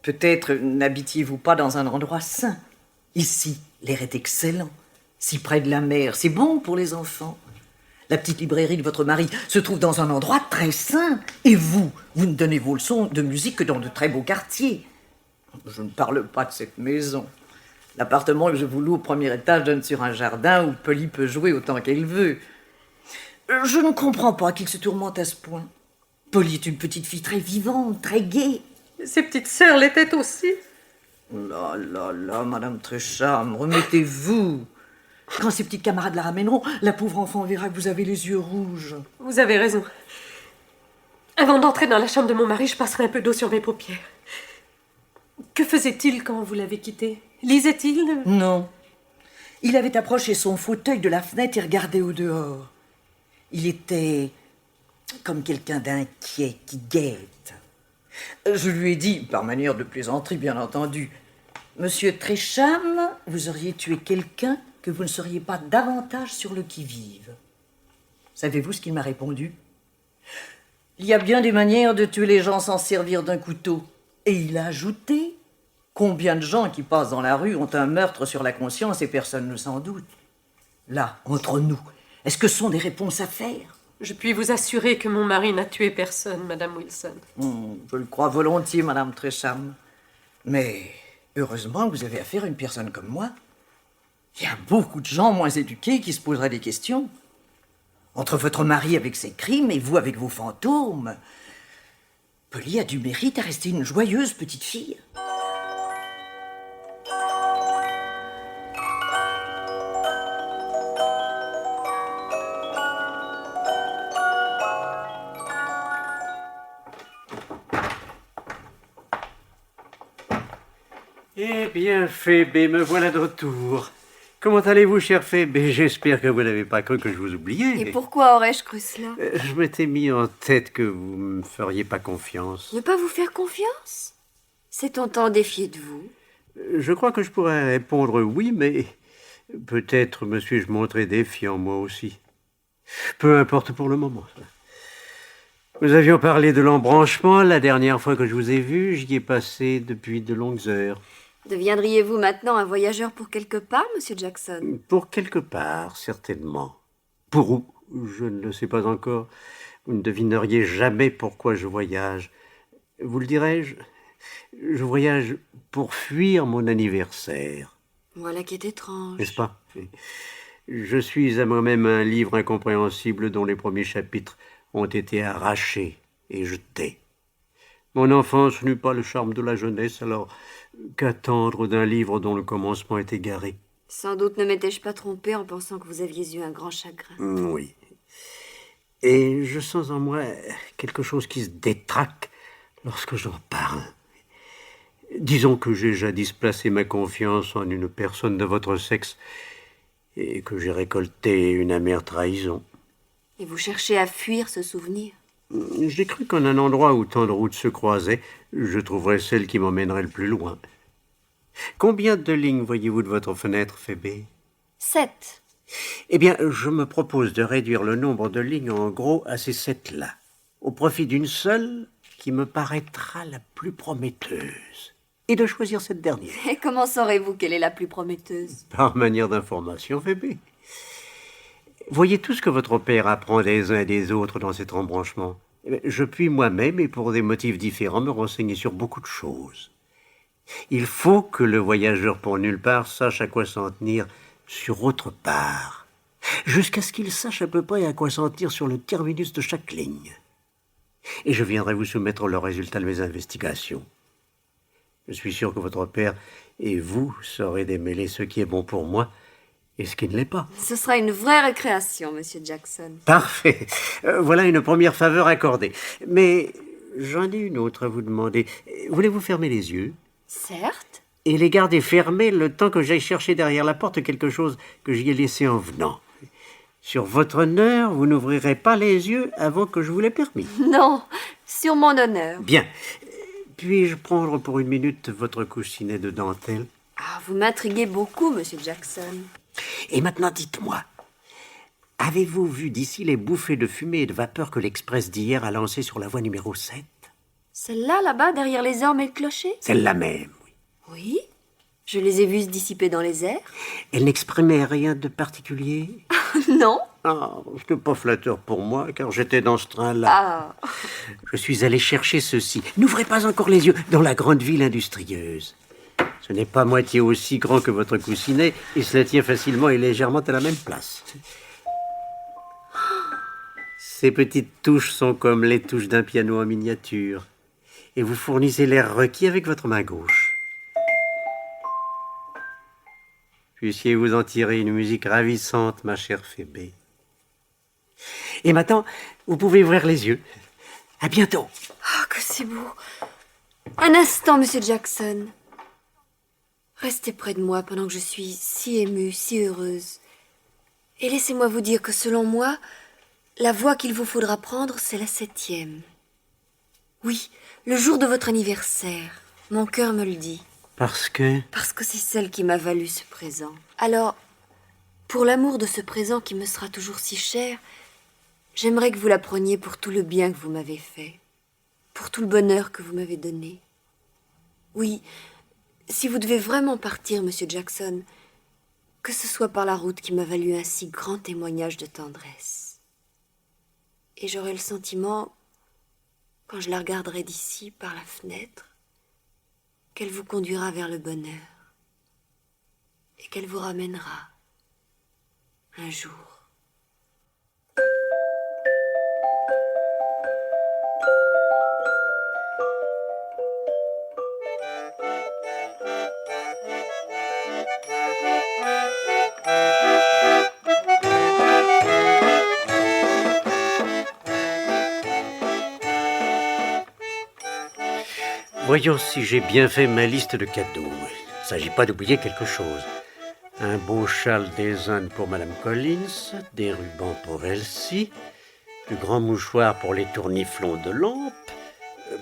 Speaker 10: Peut-être n'habitiez-vous pas dans un endroit sain. Ici, l'air est excellent. Si près de la mer, c'est bon pour les enfants. La petite librairie de votre mari se trouve dans un endroit très sain. Et vous ne donnez vos leçons de musique que dans de très beaux quartiers. Je ne parle pas de cette maison. L'appartement que je vous loue au premier étage donne sur un jardin où Polly peut jouer autant qu'elle veut. Je ne comprends pas qu'il se tourmente à ce point. Polly est une petite fille très vivante, très gaie.
Speaker 9: Ses petites sœurs l'étaient aussi.
Speaker 10: Là, Madame Tresham, remettez-vous. Quand ses petites camarades la ramèneront, la pauvre enfant verra que vous avez les yeux rouges.
Speaker 9: Vous avez raison. Avant d'entrer dans la chambre de mon mari, je passerai un peu d'eau sur mes paupières. Que faisait-il quand vous l'avez quitté? Lisait-il?
Speaker 10: Non. Il avait approché son fauteuil de la fenêtre et regardait au dehors. Il était comme quelqu'un d'inquiet qui guette. Je lui ai dit, par manière de plaisanterie bien entendu, « Monsieur Tresham, vous auriez tué quelqu'un que vous ne seriez pas davantage sur le qui-vive. » Savez-vous ce qu'il m'a répondu? « Il y a bien des manières de tuer les gens sans servir d'un couteau. » Et il a ajouté, « Combien de gens qui passent dans la rue ont un meurtre sur la conscience et personne ne s'en doute. » Là, entre nous, est-ce que ce sont des réponses à faire?
Speaker 9: Je puis vous assurer que mon mari n'a tué personne, Madame Wilson.
Speaker 10: Je le crois volontiers, Madame Tresham. Mais heureusement que vous avez affaire à une personne comme moi. Il y a beaucoup de gens moins éduqués qui se poseraient des questions. Entre votre mari avec ses crimes et vous avec vos fantômes, Polly a du mérite à rester une joyeuse petite fille.
Speaker 5: Eh bien, Phébé, me voilà de retour. Comment allez-vous, chère Phébé? J'espère que vous n'avez pas cru que je vous oubliais.
Speaker 8: Et pourquoi aurais-je cru cela?
Speaker 5: Je m'étais mis en tête que vous ne me feriez pas confiance.
Speaker 8: Ne pas vous faire confiance? S'est-on tant défié de vous?
Speaker 5: Je crois que je pourrais répondre oui, mais peut-être me suis-je montré défiant, moi aussi. Peu importe pour le moment. Nous avions parlé de l'embranchement la dernière fois que je vous ai vu. J'y ai passé depuis de longues heures.
Speaker 8: Deviendriez-vous maintenant un voyageur pour quelque part, Monsieur Jackson?
Speaker 5: Pour quelque part, certainement. Pour où? Je ne le sais pas encore. Vous ne devineriez jamais pourquoi je voyage. Vous le dirai-je? Je voyage pour fuir mon anniversaire.
Speaker 8: Voilà qui est étrange.
Speaker 5: N'est-ce pas? Je suis à moi-même un livre incompréhensible dont les premiers chapitres ont été arrachés et jetés. Mon enfance n'eut pas le charme de la jeunesse, alors qu'attendre d'un livre dont le commencement est égaré?
Speaker 8: Sans doute ne m'étais-je pas trompé en pensant que vous aviez eu un grand chagrin.
Speaker 5: Oui. Et je sens en moi quelque chose qui se détraque lorsque j'en parle. Disons que j'ai jadis placé ma confiance en une personne de votre sexe et que j'ai récolté une amère trahison.
Speaker 8: Et vous cherchez à fuir ce souvenir?
Speaker 5: J'ai cru qu'en un endroit où tant de routes se croisaient, je trouverais celle qui m'emmènerait le plus loin. Combien de lignes voyez-vous de votre fenêtre, Phébé?
Speaker 8: 7.
Speaker 5: Eh bien, je me propose de réduire le nombre de lignes en gros à ces 7-là, au profit d'une seule qui me paraîtra la plus prometteuse, et de choisir cette dernière.
Speaker 8: Et comment saurez-vous quelle est la plus prometteuse?
Speaker 5: Par manière d'information, Phébé. Voyez tout ce que votre père apprend des uns et des autres dans cet embranchement. Je puis moi-même, et pour des motifs différents, me renseigner sur beaucoup de choses. Il faut que le voyageur pour nulle part sache à quoi s'en tenir sur autre part, jusqu'à ce qu'il sache à peu près à quoi s'en tenir sur le terminus de chaque ligne. Et je viendrai vous soumettre le résultat de mes investigations. Je suis sûr que votre père et vous saurez démêler ce qui est bon pour moi et ce qui ne l'est pas.
Speaker 8: Ce sera une vraie récréation, Monsieur Jackson.
Speaker 5: Parfait. Voilà une première faveur accordée. Mais j'en ai une autre à vous demander. Voulez-vous fermer les yeux?
Speaker 8: Certes.
Speaker 5: Et les garder fermés le temps que j'aille chercher derrière la porte quelque chose que j'y ai laissé en venant. Sur votre honneur, vous n'ouvrirez pas les yeux avant que je vous l'ai permis.
Speaker 8: Non, sur mon honneur.
Speaker 5: Bien. Puis-je prendre pour une minute votre coussinet de dentelle?
Speaker 8: Ah, vous m'intriguez beaucoup, Monsieur Jackson.
Speaker 5: Et maintenant, dites-moi, avez-vous vu d'ici les bouffées de fumée et de vapeur que l'Express d'hier a lancées sur la voie numéro 7?
Speaker 8: Celle-là, là-bas, derrière les ormes et le clocher?
Speaker 5: Celle-là même, oui.
Speaker 8: Oui, je les ai vues se dissiper dans les airs.
Speaker 5: Elle n'exprimait rien de particulier?
Speaker 8: Non.
Speaker 5: Ah, c'était pas flatteur pour moi, car j'étais dans ce train-là.
Speaker 8: Ah.
Speaker 5: Je suis allé chercher ceci. N'ouvrez pas encore les yeux, dans la grande ville industrieuse. Ce n'est pas moitié aussi grand que votre coussinet, et cela tient facilement et légèrement à la même place. Ces petites touches sont comme les touches d'un piano en miniature, et vous fournissez l'air requis avec votre main gauche. Puissiez-vous en tirer une musique ravissante, ma chère Phébé. Et maintenant, vous pouvez ouvrir les yeux. À bientôt.
Speaker 8: Oh, que c'est beau. Un instant, Monsieur Jackson. Restez près de moi pendant que je suis si émue, si heureuse. Et laissez-moi vous dire que selon moi, la voie qu'il vous faudra prendre, c'est la 7e. Oui, le jour de votre anniversaire. Mon cœur me le dit.
Speaker 5: Parce que
Speaker 8: c'est celle qui m'a valu ce présent. Alors, pour l'amour de ce présent qui me sera toujours si cher, j'aimerais que vous la preniez pour tout le bien que vous m'avez fait, pour tout le bonheur que vous m'avez donné. Oui, si vous devez vraiment partir, Monsieur Jackson, que ce soit par la route qui m'a valu un si grand témoignage de tendresse. Et j'aurai le sentiment, quand je la regarderai d'ici, par la fenêtre, qu'elle vous conduira vers le bonheur et qu'elle vous ramènera un jour.
Speaker 5: Voyons si j'ai bien fait ma liste de cadeaux. Il ne s'agit pas d'oublier quelque chose. Un beau châle des Indes pour Madame Collins, des rubans pour Elsie, du grand mouchoir pour les tourniflons de lampe,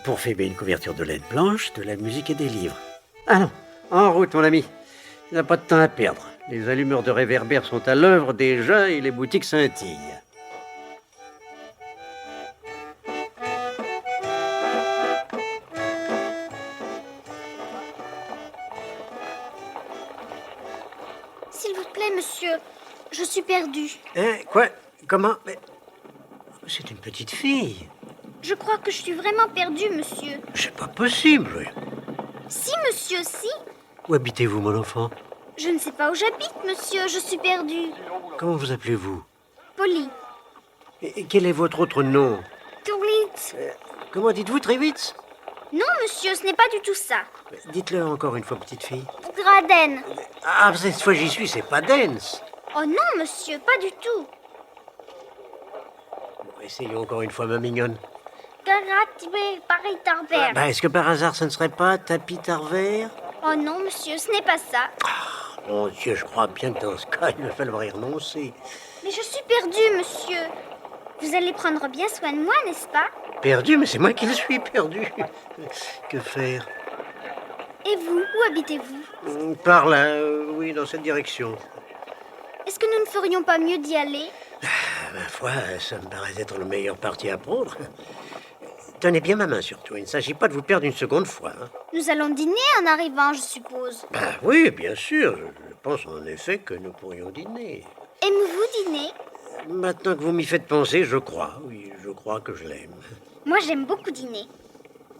Speaker 5: pour Phébé une couverture de laine blanche, de la musique et des livres. Allons, en route mon ami. Il n'y a pas de temps à perdre. Les allumeurs de réverbères sont à l'œuvre déjà et les boutiques scintillent.
Speaker 11: S'il vous plaît, monsieur, je suis perdue.
Speaker 5: Hein? Quoi? Comment? Mais c'est une petite fille.
Speaker 11: Je crois que je suis vraiment perdue, monsieur.
Speaker 5: C'est pas possible.
Speaker 11: Si, monsieur, si.
Speaker 5: Où habitez-vous, mon enfant?
Speaker 11: Je ne sais pas où j'habite, monsieur, je suis perdue.
Speaker 5: Comment vous appelez-vous?
Speaker 11: Polly.
Speaker 5: Et quel est votre autre nom?
Speaker 11: Turlitz.
Speaker 5: Comment dites-vous, Trivitz?
Speaker 11: Non, monsieur, ce n'est pas du tout ça.
Speaker 5: Dites-le encore une fois, petite fille.
Speaker 11: Graden.
Speaker 5: Ah, cette fois j'y suis, c'est pas Dance.
Speaker 11: Oh non, monsieur, pas du tout.
Speaker 5: Bon, essayons encore une fois, ma mignonne. Est-ce que par hasard, ce ne serait pas Tapis Tarver?
Speaker 11: Oh non, monsieur, ce n'est pas ça.
Speaker 5: Mon Dieu, je crois bien que dans ce cas, il va falloir y renoncer.
Speaker 11: Mais je suis perdue, monsieur. Vous allez prendre bien soin de moi, n'est-ce pas?
Speaker 5: Perdu, mais c'est moi qui le suis perdu. Que faire?
Speaker 11: Et vous, où habitez-vous?
Speaker 5: Par là, oui, dans cette direction.
Speaker 11: Est-ce que nous ne ferions pas mieux d'y aller?
Speaker 5: Ma foi, ça me paraît être le meilleur parti à prendre. Tenez bien ma main surtout, il ne s'agit pas de vous perdre une seconde fois. Hein.
Speaker 11: Nous allons dîner en arrivant, je suppose.
Speaker 5: Oui, bien sûr, je pense en effet que nous pourrions dîner.
Speaker 11: Aimez-vous dîner?
Speaker 5: Maintenant que vous m'y faites penser, je crois, oui, je crois que je l'aime.
Speaker 11: Moi, j'aime beaucoup dîner.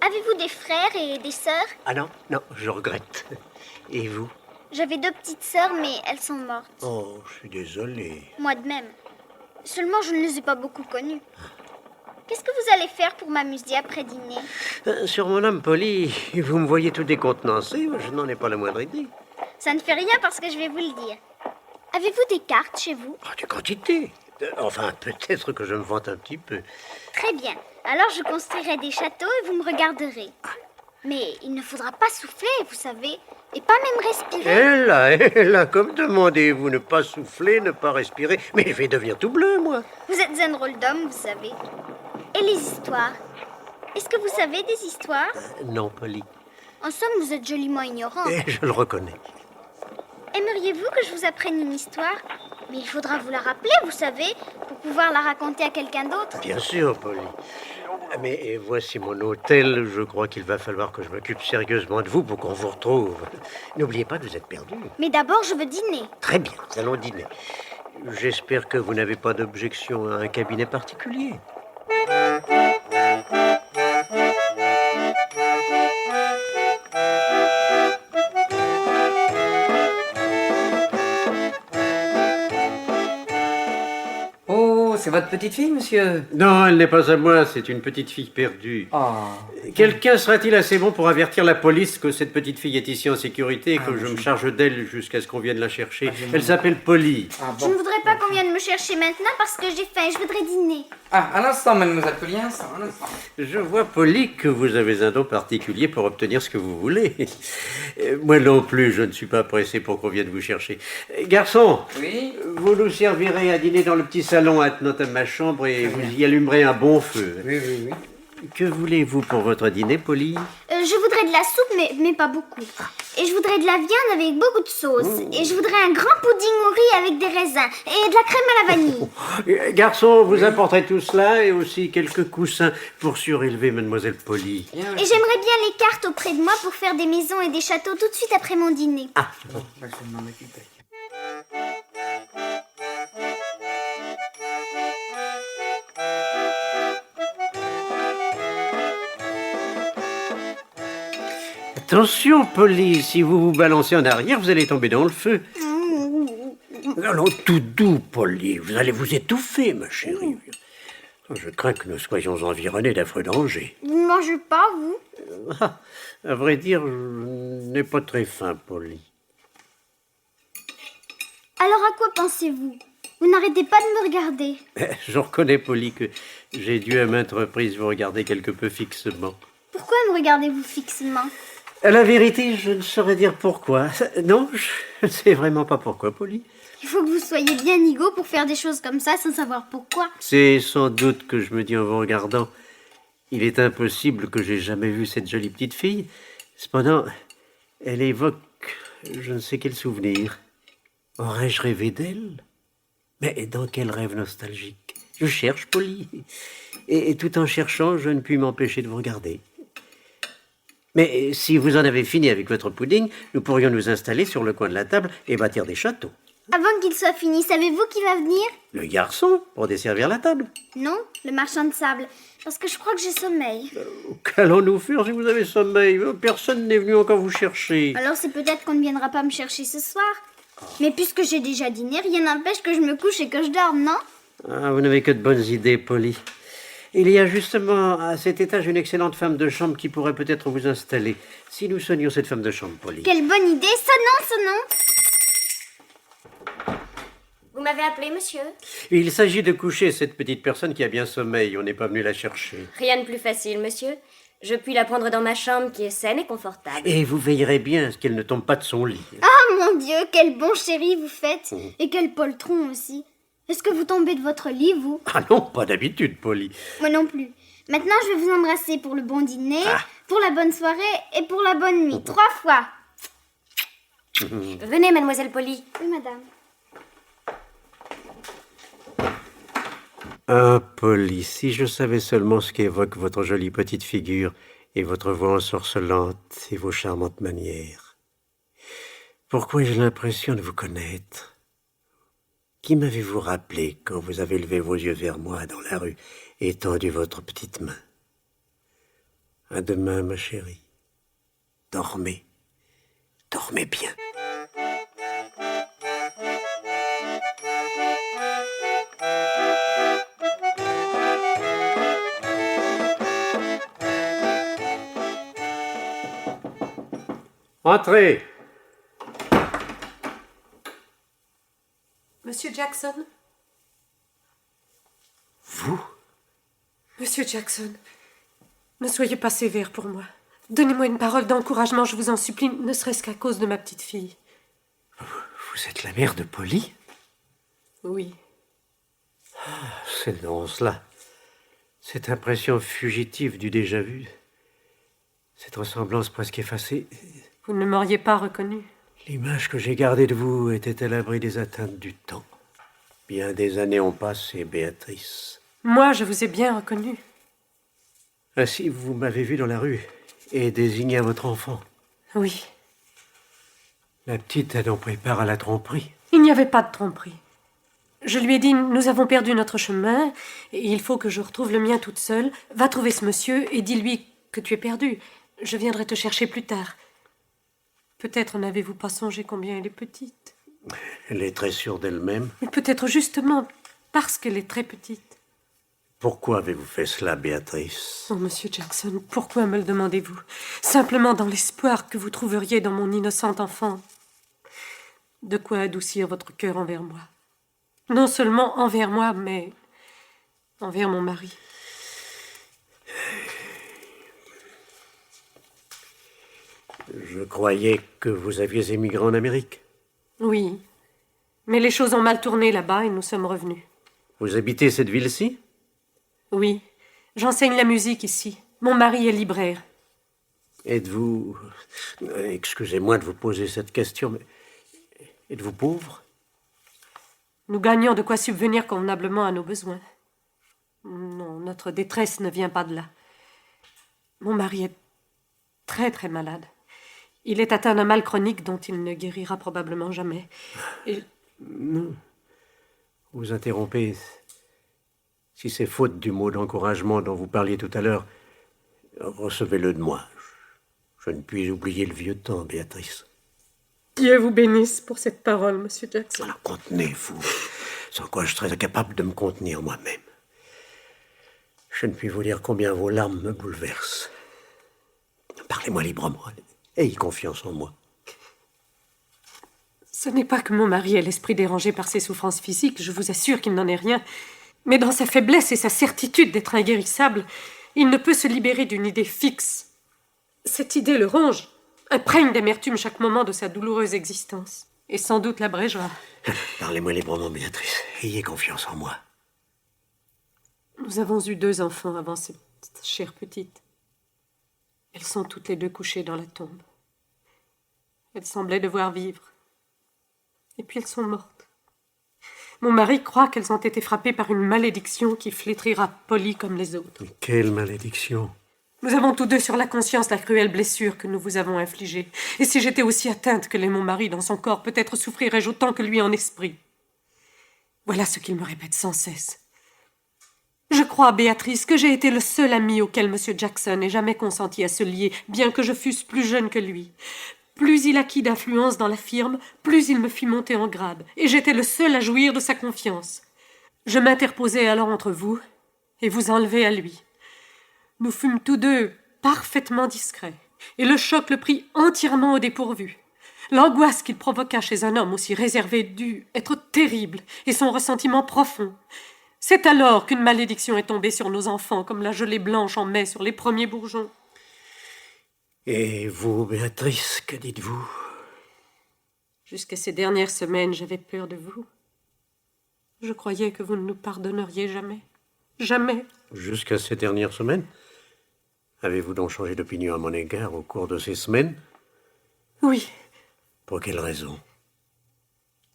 Speaker 11: Avez-vous des frères et des sœurs?
Speaker 5: Ah non, non, je regrette. Et vous?
Speaker 11: J'avais 2 petites sœurs, mais elles sont mortes.
Speaker 5: Oh, je suis désolé.
Speaker 11: Moi de même. Seulement, je ne les ai pas beaucoup connues. Qu'est-ce que vous allez faire pour m'amuser après dîner?
Speaker 5: Sur mon âme, Polly, vous me voyez tout décontenancé, je n'en ai pas la moindre idée.
Speaker 11: Ça ne fait rien parce que je vais vous le dire. Avez-vous des cartes chez vous?
Speaker 5: Ah, des quantités. Enfin, peut-être que je me vante un petit peu.
Speaker 11: Très bien. Alors je construirai des châteaux et vous me regarderez. Mais il ne faudra pas souffler, vous savez, et pas même respirer.
Speaker 5: Et là, comme demandez-vous, ne pas souffler, ne pas respirer. Mais je vais devenir tout bleu, moi.
Speaker 11: Vous êtes un drôle d'homme, vous savez. Et les histoires? Est-ce que vous savez des histoires?
Speaker 5: Non, Polly.
Speaker 11: En somme, vous êtes joliment ignorant.
Speaker 5: Je le reconnais.
Speaker 11: Aimeriez-vous que je vous apprenne une histoire? Mais il faudra vous la rappeler, vous savez, pour pouvoir la raconter à quelqu'un d'autre.
Speaker 5: Bien sûr, Polly. Mais voici mon hôtel. Je crois qu'il va falloir que je m'occupe sérieusement de vous pour qu'on vous retrouve. N'oubliez pas que vous êtes perdu.
Speaker 11: Mais d'abord, je veux dîner.
Speaker 5: Très bien, nous allons dîner. J'espère que vous n'avez pas d'objection à un cabinet particulier.
Speaker 12: C'est votre petite fille, monsieur?
Speaker 5: Non, elle n'est pas à moi, c'est une petite fille perdue. Quelqu'un sera-t-il assez bon pour avertir la police que cette petite fille est ici en sécurité et que je me charge d'elle jusqu'à ce qu'on vienne la chercher? Elle s'appelle Polly.
Speaker 11: Je ne voudrais pas qu'on vienne me chercher maintenant parce que j'ai faim et je voudrais dîner.
Speaker 12: Un instant, mademoiselle Polly, un instant.
Speaker 5: Je vois, Polly, que vous avez un don particulier pour obtenir ce que vous voulez. Moi non plus, je ne suis pas pressé pour qu'on vienne vous chercher. Garçon,
Speaker 12: oui?
Speaker 5: Vous nous servirez à dîner dans le petit salon attenant à ma chambre et vous y allumerez un bon feu.
Speaker 12: Oui.
Speaker 5: Que voulez-vous pour votre dîner, Polly?
Speaker 11: Je voudrais de la soupe, mais pas beaucoup. Et je voudrais de la viande avec beaucoup de sauce. Et je voudrais un grand pudding au riz avec des raisins. Et de la crème à la vanille.
Speaker 5: Garçon, vous apporterez tout cela et aussi quelques coussins pour surélever mademoiselle Polly.
Speaker 11: Et j'aimerais bien les cartes auprès de moi pour faire des maisons et des châteaux tout de suite après mon dîner.
Speaker 5: Ah,
Speaker 12: bon, je vais m'en occuper.
Speaker 5: Attention, Polly, si vous vous balancez en arrière, vous allez tomber dans le feu. Allons, tout doux, Polly, vous allez vous étouffer, ma chérie. Je crains que nous soyons environnés d'affreux dangers.
Speaker 11: Vous ne mangez pas, vous?
Speaker 5: À vrai dire, je n'ai pas très faim, Polly.
Speaker 11: Alors à quoi pensez-vous? Vous n'arrêtez pas de me regarder.
Speaker 5: Je reconnais, Polly, que j'ai dû à maintes reprises vous regarder quelque peu fixement.
Speaker 11: Pourquoi me regardez-vous fixement?
Speaker 5: À la vérité, je ne saurais dire pourquoi. Non, je ne sais vraiment pas pourquoi, Polly.
Speaker 11: Il faut que vous soyez bien nigaud pour faire des choses comme ça sans savoir pourquoi.
Speaker 5: C'est sans doute que je me dis en vous regardant, il est impossible que j'aie jamais vu cette jolie petite fille. Cependant, elle évoque je ne sais quel souvenir. Aurais-je rêvé d'elle? Mais dans quel rêve nostalgique? Je cherche, Polly. Et tout en cherchant, je ne puis m'empêcher de vous regarder. Mais si vous en avez fini avec votre pudding, nous pourrions nous installer sur le coin de la table et bâtir des châteaux.
Speaker 11: Avant qu'il soit fini, savez-vous qui va venir?
Speaker 5: Le garçon, pour desservir la table.
Speaker 11: Non, le marchand de sable. Parce que je crois que j'ai sommeil.
Speaker 5: Qu'allons-nous faire si vous avez sommeil? Personne n'est venu encore vous chercher.
Speaker 11: Alors c'est peut-être qu'on ne viendra pas me chercher ce soir. Mais puisque j'ai déjà dîné, rien n'empêche que je me couche et que je dorme, non?
Speaker 5: Ah, vous n'avez que de bonnes idées, Polly. Il y a justement à cet étage une excellente femme de chambre qui pourrait peut-être vous installer. Si nous sonnions cette femme de chambre, Polly.
Speaker 11: Quelle bonne idée! Sonnons!
Speaker 8: Vous m'avez appelé, monsieur?
Speaker 5: Il s'agit de coucher cette petite personne qui a bien sommeil. On n'est pas venu la chercher.
Speaker 8: Rien de plus facile, monsieur. Je puis la prendre dans ma chambre qui est saine et confortable.
Speaker 5: Et vous veillerez bien à ce qu'elle ne tombe pas de son lit.
Speaker 11: Ah, mon Dieu, quel bon chéri vous faites! Et quel poltron aussi! Est-ce que vous tombez de votre lit, vous?
Speaker 5: Ah non, pas d'habitude, Polly.
Speaker 11: Moi non plus. Maintenant, je vais vous embrasser pour le bon dîner, pour la bonne soirée et pour la bonne nuit. 3 fois.
Speaker 8: Venez, mademoiselle Polly.
Speaker 11: Oui, madame.
Speaker 5: Ah, Polly, si je savais seulement ce qu'évoque votre jolie petite figure et votre voix ensorcelante et vos charmantes manières. Pourquoi j'ai l'impression de vous connaître? Qui m'avez-vous rappelé quand vous avez levé vos yeux vers moi dans la rue et tendu votre petite main? À demain, ma chérie. Dormez. Dormez bien. Entrez.
Speaker 9: Monsieur Jackson?
Speaker 5: Vous?
Speaker 9: Monsieur Jackson, ne soyez pas sévère pour moi. Donnez-moi une parole d'encouragement, je vous en supplie, ne serait-ce qu'à cause de ma petite fille.
Speaker 5: Vous êtes la mère de Polly?
Speaker 9: Oui.
Speaker 5: C'est donc cela. Cette impression fugitive du déjà-vu. Cette ressemblance presque effacée.
Speaker 9: Vous ne m'auriez pas reconnu.
Speaker 5: L'image que j'ai gardée de vous était à l'abri des atteintes du temps. Bien des années ont passé, Béatrice.
Speaker 9: Moi, je vous ai bien reconnu.
Speaker 5: Ainsi, vous m'avez vu dans la rue et désigné à votre enfant.
Speaker 9: Oui.
Speaker 5: La petite a donc pris part à la tromperie.
Speaker 9: Il n'y avait pas de tromperie. Je lui ai dit, nous avons perdu notre chemin, et il faut que je retrouve le mien toute seule. Va trouver ce monsieur et dis-lui que tu es perdu. Je viendrai te chercher plus tard. Peut-être n'avez-vous pas songé combien elle est petite.
Speaker 5: Elle est très sûre d'elle-même.
Speaker 9: Mais peut-être justement parce qu'elle est très petite.
Speaker 5: Pourquoi avez-vous fait cela, Béatrice?
Speaker 9: Oh, monsieur Jackson, pourquoi me le demandez-vous? Simplement dans l'espoir que vous trouveriez dans mon innocente enfant de quoi adoucir votre cœur envers moi. Non seulement envers moi, mais envers mon mari.
Speaker 5: Je croyais que vous aviez émigré en Amérique.
Speaker 9: Oui, mais les choses ont mal tourné là-bas et nous sommes revenus.
Speaker 5: Vous habitez cette ville-ci?
Speaker 9: Oui, j'enseigne la musique ici. Mon mari est libraire.
Speaker 5: Êtes-vous... Excusez-moi de vous poser cette question, mais... Êtes-vous pauvre?
Speaker 9: Nous gagnons de quoi subvenir convenablement à nos besoins. Non, notre détresse ne vient pas de là. Mon mari est très très malade. Il est atteint d'un mal chronique dont il ne guérira probablement jamais. Et...
Speaker 5: Non. Vous interrompez. Si c'est faute du mot d'encouragement dont vous parliez tout à l'heure, recevez-le de moi. Je ne puis oublier le vieux temps, Béatrice.
Speaker 9: Dieu vous bénisse pour cette parole, monsieur Jackson.
Speaker 5: Alors, contenez-vous, sans quoi je serais incapable de me contenir moi-même. Je ne puis vous dire combien vos larmes me bouleversent. Parlez-moi librement. Ayez confiance en moi.
Speaker 9: Ce n'est pas que mon mari ait l'esprit dérangé par ses souffrances physiques, je vous assure qu'il n'en est rien. Mais dans sa faiblesse et sa certitude d'être inguérissable, il ne peut se libérer d'une idée fixe. Cette idée le ronge, imprègne d'amertume chaque moment de sa douloureuse existence, et sans doute l'abrégera.
Speaker 5: Parlez-moi librement, Béatrice. Ayez confiance en moi.
Speaker 9: Nous avons eu 2 enfants avant cette chère petite. Elles sont toutes les 2 couchées dans la tombe. Elles semblaient devoir vivre. Et puis elles sont mortes. Mon mari croit qu'elles ont été frappées par une malédiction qui flétrira Polly comme les autres.
Speaker 5: Mais quelle malédiction!
Speaker 9: Nous avons tous 2 sur la conscience la cruelle blessure que nous vous avons infligée. Et si j'étais aussi atteinte que l'est mon mari dans son corps, peut-être souffrirais-je autant que lui en esprit. Voilà ce qu'il me répète sans cesse. Je crois, Béatrice, que j'ai été le seul ami auquel M. Jackson ait jamais consenti à se lier, bien que je fusse plus jeune que lui. Plus il acquit d'influence dans la firme, plus il me fit monter en grade, et j'étais le seul à jouir de sa confiance. Je m'interposai alors entre vous, et vous enlevai à lui. Nous fûmes tous 2 parfaitement discrets, et le choc le prit entièrement au dépourvu. L'angoisse qu'il provoqua chez un homme aussi réservé dut être terrible, et son ressentiment profond. C'est alors qu'une malédiction est tombée sur nos enfants, comme la gelée blanche en mai sur les premiers bourgeons.
Speaker 5: Et vous, Béatrice, que dites-vous?
Speaker 9: Jusqu'à ces dernières semaines, j'avais peur de vous. Je croyais que vous ne nous pardonneriez jamais. Jamais.
Speaker 5: Jusqu'à ces dernières semaines? Avez-vous donc changé d'opinion à mon égard au cours de ces semaines?
Speaker 9: Oui.
Speaker 5: Pour quelle raison?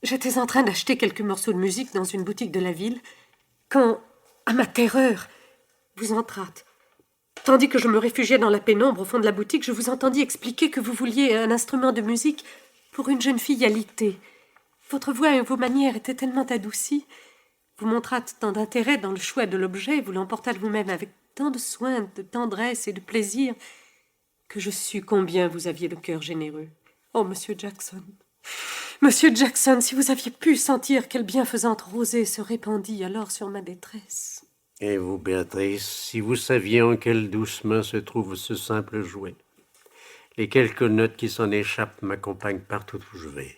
Speaker 9: J'étais en train d'acheter quelques morceaux de musique dans une boutique de la ville, quand, à ma terreur, vous entrâtes. Tandis que je me réfugiais dans la pénombre au fond de la boutique, je vous entendis expliquer que vous vouliez un instrument de musique pour une jeune fille alitée. Votre voix et vos manières étaient tellement adoucies. Vous montrâtes tant d'intérêt dans le choix de l'objet, vous l'emportâtes vous-même avec tant de soin, de tendresse et de plaisir, que je sus combien vous aviez le cœur généreux. Oh, Monsieur Jackson, Monsieur Jackson, si vous aviez pu sentir quelle bienfaisante rosée se répandit alors sur ma détresse.
Speaker 5: Et vous, Béatrice, si vous saviez en quelle douce main se trouve ce simple jouet. Les quelques notes qui s'en échappent m'accompagnent partout où je vais.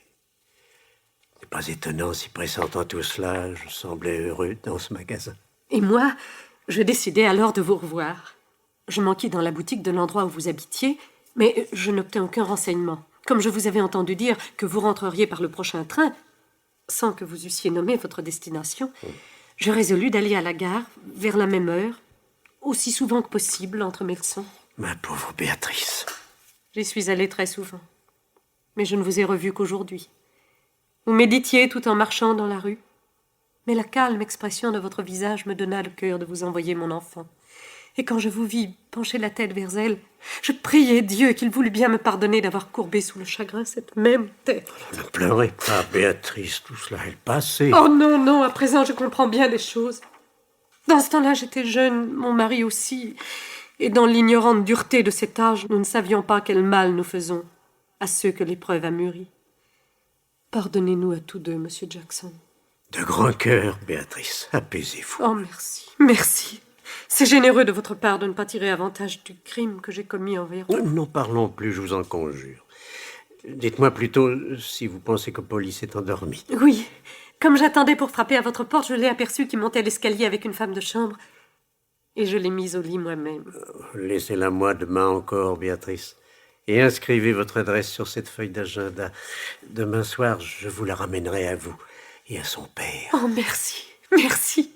Speaker 5: C'est pas étonnant si, pressentant tout cela, je semblais heureux dans ce magasin.
Speaker 9: Et moi, je décidai alors de vous revoir. Je m'enquis dans la boutique de l'endroit où vous habitiez, mais je n'obtins aucun renseignement. Comme je vous avais entendu dire que vous rentreriez par le prochain train, sans que vous eussiez nommé votre destination, je résolus d'aller à la gare, vers la même heure, aussi souvent que possible, entre mes leçons.
Speaker 5: Ma pauvre Béatrice.
Speaker 9: J'y suis allée très souvent, mais je ne vous ai revu qu'aujourd'hui. Vous méditiez tout en marchant dans la rue, mais la calme expression de votre visage me donna le cœur de vous envoyer mon enfant. Et quand je vous vis pencher la tête vers elle, je priai Dieu qu'il voulût bien me pardonner d'avoir courbé sous le chagrin cette même tête.
Speaker 5: Ne pleurez pas, Béatrice, tout cela est le passé.
Speaker 9: Oh non, non, à présent je comprends bien des choses. Dans ce temps-là, j'étais jeune, mon mari aussi, et dans l'ignorante dureté de cet âge, nous ne savions pas quel mal nous faisons à ceux que l'épreuve a mûris. Pardonnez-nous à tous deux, Monsieur Jackson.
Speaker 5: De grand cœur, Béatrice, apaisez-vous.
Speaker 9: Oh, merci, merci. C'est généreux de votre part de ne pas tirer avantage du crime que j'ai commis envers vous.
Speaker 5: N'en parlons plus, je vous en conjure. Dites-moi plutôt si vous pensez que Polly s'est endormie.
Speaker 9: Oui, comme j'attendais pour frapper à votre porte, je l'ai aperçue qui montait l'escalier avec une femme de chambre, et je l'ai mise au lit moi-même.
Speaker 5: Laissez-la moi demain encore, Béatrice, et inscrivez votre adresse sur cette feuille d'agenda. Demain soir, je vous la ramènerai à vous et à son père.
Speaker 9: Oh, merci, merci.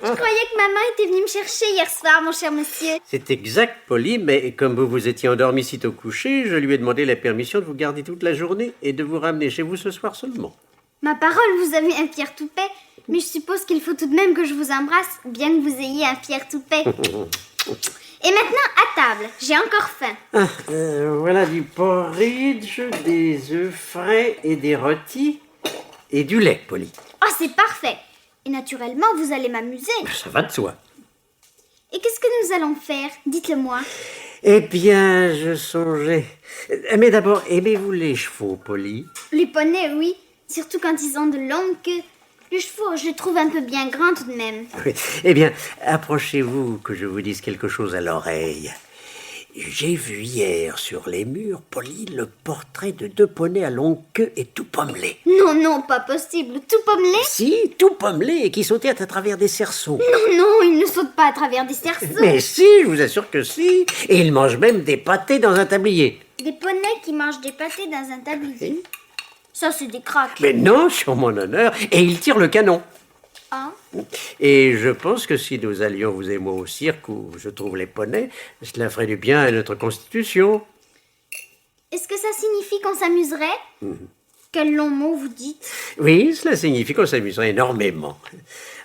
Speaker 11: Je croyais que maman était venue me chercher hier soir, mon cher monsieur.
Speaker 5: C'est exact, Polly, mais comme vous vous étiez endormi sitôt couché, je lui ai demandé la permission de vous garder toute la journée et de vous ramener chez vous ce soir seulement.
Speaker 11: Ma parole, vous avez un fier toupet, mais je suppose qu'il faut tout de même que je vous embrasse, bien que vous ayez un fier toupet. Et maintenant, à table, j'ai encore faim.
Speaker 5: Voilà du porridge, des œufs frais et des rôtis et du lait, Polly.
Speaker 11: Oh, c'est parfait. Et naturellement, vous allez m'amuser.
Speaker 5: Ça va de soi.
Speaker 11: Et qu'est-ce que nous allons faire? Dites-le-moi.
Speaker 5: Eh bien, je songeais... Mais d'abord, aimez-vous les chevaux, Polly?
Speaker 11: Les poneys, oui. Surtout quand ils ont de longues queues. Les chevaux, je les trouve un peu bien grands tout de même.
Speaker 5: Oui. Eh bien, approchez-vous que je vous dise quelque chose à l'oreille. J'ai vu hier sur les murs, Polly, le portrait de 2 poneys à longue queue et tout pommelés.
Speaker 11: Non, non, pas possible. Tout pommelés?
Speaker 5: Si, tout pommelés et qui sautaient à travers des cerceaux.
Speaker 11: Non, non, ils ne sautent pas à travers des cerceaux.
Speaker 5: Mais si, je vous assure que si. Et ils mangent même des pâtés dans un tablier.
Speaker 11: Des poneys qui mangent des pâtés dans un tablier. Ça, c'est des craques.
Speaker 5: Mais non, sur mon honneur. Et ils tirent le canon.
Speaker 11: Ah.
Speaker 5: Et je pense que si nous allions, vous et moi, au cirque où je trouve les poneys, cela ferait du bien à notre constitution.
Speaker 11: Est-ce que ça signifie qu'on s'amuserait? Quel long mot vous dites?
Speaker 5: Oui, cela signifie qu'on s'amuserait énormément.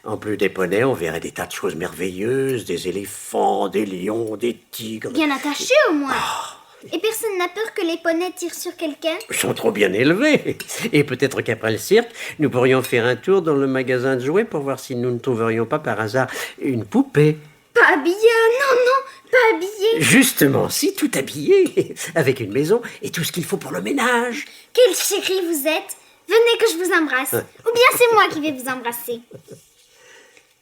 Speaker 5: En plus des poneys, on verrait des tas de choses merveilleuses, des éléphants, des lions, des tigres.
Speaker 11: Bien attachés au moins. Et personne n'a peur que les poneys tirent sur quelqu'un?
Speaker 5: Ils sont trop bien élevés. Et peut-être qu'après le cirque, nous pourrions faire un tour dans le magasin de jouets pour voir si nous ne trouverions pas par hasard une poupée.
Speaker 11: Pas habillée? Non, non, pas habillée.
Speaker 5: Justement, si, tout habillé, avec une maison et tout ce qu'il faut pour le ménage.
Speaker 11: Quel chéri vous êtes. Venez que je vous embrasse. Ou bien c'est moi qui vais vous embrasser.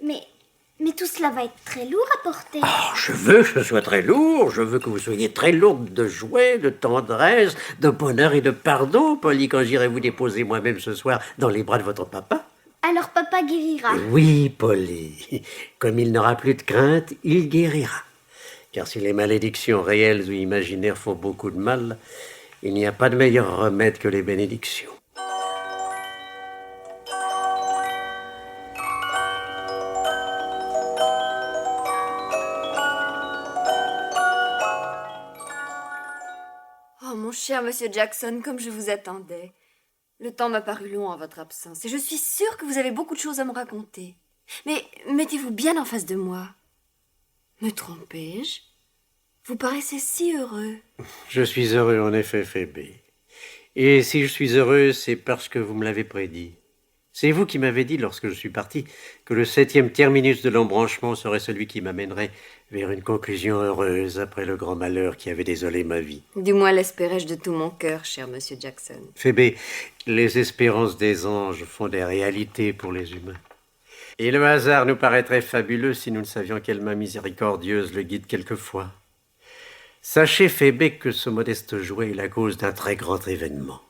Speaker 11: Mais tout cela va être très lourd à porter.
Speaker 5: Oh, je veux que ce soit très lourd. Je veux que vous soyez très lourde de joie, de tendresse, de bonheur et de pardon, Polly, quand j'irai vous déposer moi-même ce soir dans les bras de votre papa.
Speaker 11: Alors papa guérira.
Speaker 5: Oui, Polly. Comme il n'aura plus de crainte, il guérira. Car si les malédictions réelles ou imaginaires font beaucoup de mal, il n'y a pas de meilleur remède que les bénédictions.
Speaker 8: Oh, mon cher monsieur Jackson, comme je vous attendais. Le temps m'a paru long en votre absence, et je suis sûre que vous avez beaucoup de choses à me raconter. Mais mettez-vous bien en face de moi. Me trompais-je? Vous paraissez si heureux.
Speaker 5: Je suis heureux, en effet, Phébé. Et si je suis heureux, c'est parce que vous me l'avez prédit. C'est vous qui m'avez dit, lorsque je suis parti, que le 7e terminus de l'embranchement serait celui qui m'amènerait vers une conclusion heureuse après le grand malheur qui avait désolé ma vie.
Speaker 8: Du moins l'espérais-je de tout mon cœur, cher monsieur Jackson.
Speaker 5: Phébé, les espérances des anges font des réalités pour les humains. Et le hasard nous paraîtrait fabuleux si nous ne savions quelle main miséricordieuse le guide quelquefois. Sachez, Phébé, que ce modeste jouet est la cause d'un très grand événement.